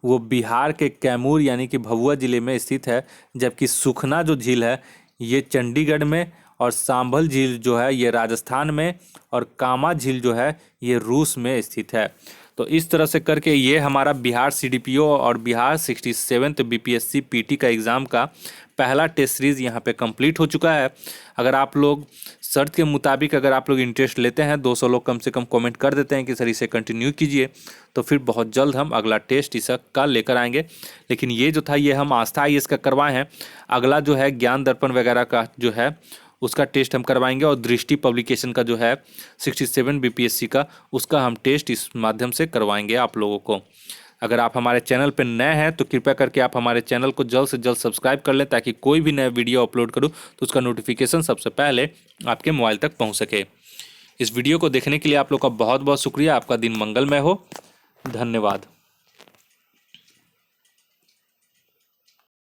वो बिहार के कैमूर यानी कि भभुआ जिले में स्थित है। जबकि सुखना जो झील है ये चंडीगढ़ में, और सांभल झील जो है ये राजस्थान में, और कामा झील जो है ये रूस में स्थित है। तो इस तरह से करके ये हमारा बिहार सीडीपीओ और बिहार 67th बीपीएससी पीटी का एग्ज़ाम का पहला टेस्ट सीरीज़ यहाँ पे कंप्लीट हो चुका है। अगर आप लोग शर्त के मुताबिक अगर आप लोग इंटरेस्ट लेते हैं, 200 लोग कम से कम कमेंट कर देते हैं कि सर इसे कंटिन्यू कीजिए, तो फिर बहुत जल्द हम अगला टेस्ट इसका लेकर आएंगे। लेकिन ये जो था ये हम आस्था IAS का करवाए हैं। अगला जो है ज्ञान दर्पण वगैरह का जो है उसका टेस्ट हम करवाएंगे, और दृष्टि पब्लिकेशन का जो है 67 बीपीएससी का, उसका हम टेस्ट इस माध्यम से करवाएंगे आप लोगों को। अगर आप हमारे चैनल पर नए हैं तो कृपया करके आप हमारे चैनल को जल्द से जल्द सब्सक्राइब कर लें, ताकि कोई भी नया वीडियो अपलोड करूं तो उसका नोटिफिकेशन सबसे पहले आपके मोबाइल तक पहुंच सके। इस वीडियो को देखने के लिए आप लोग का बहुत बहुत शुक्रिया। आपका दिन मंगलमय हो। धन्यवाद।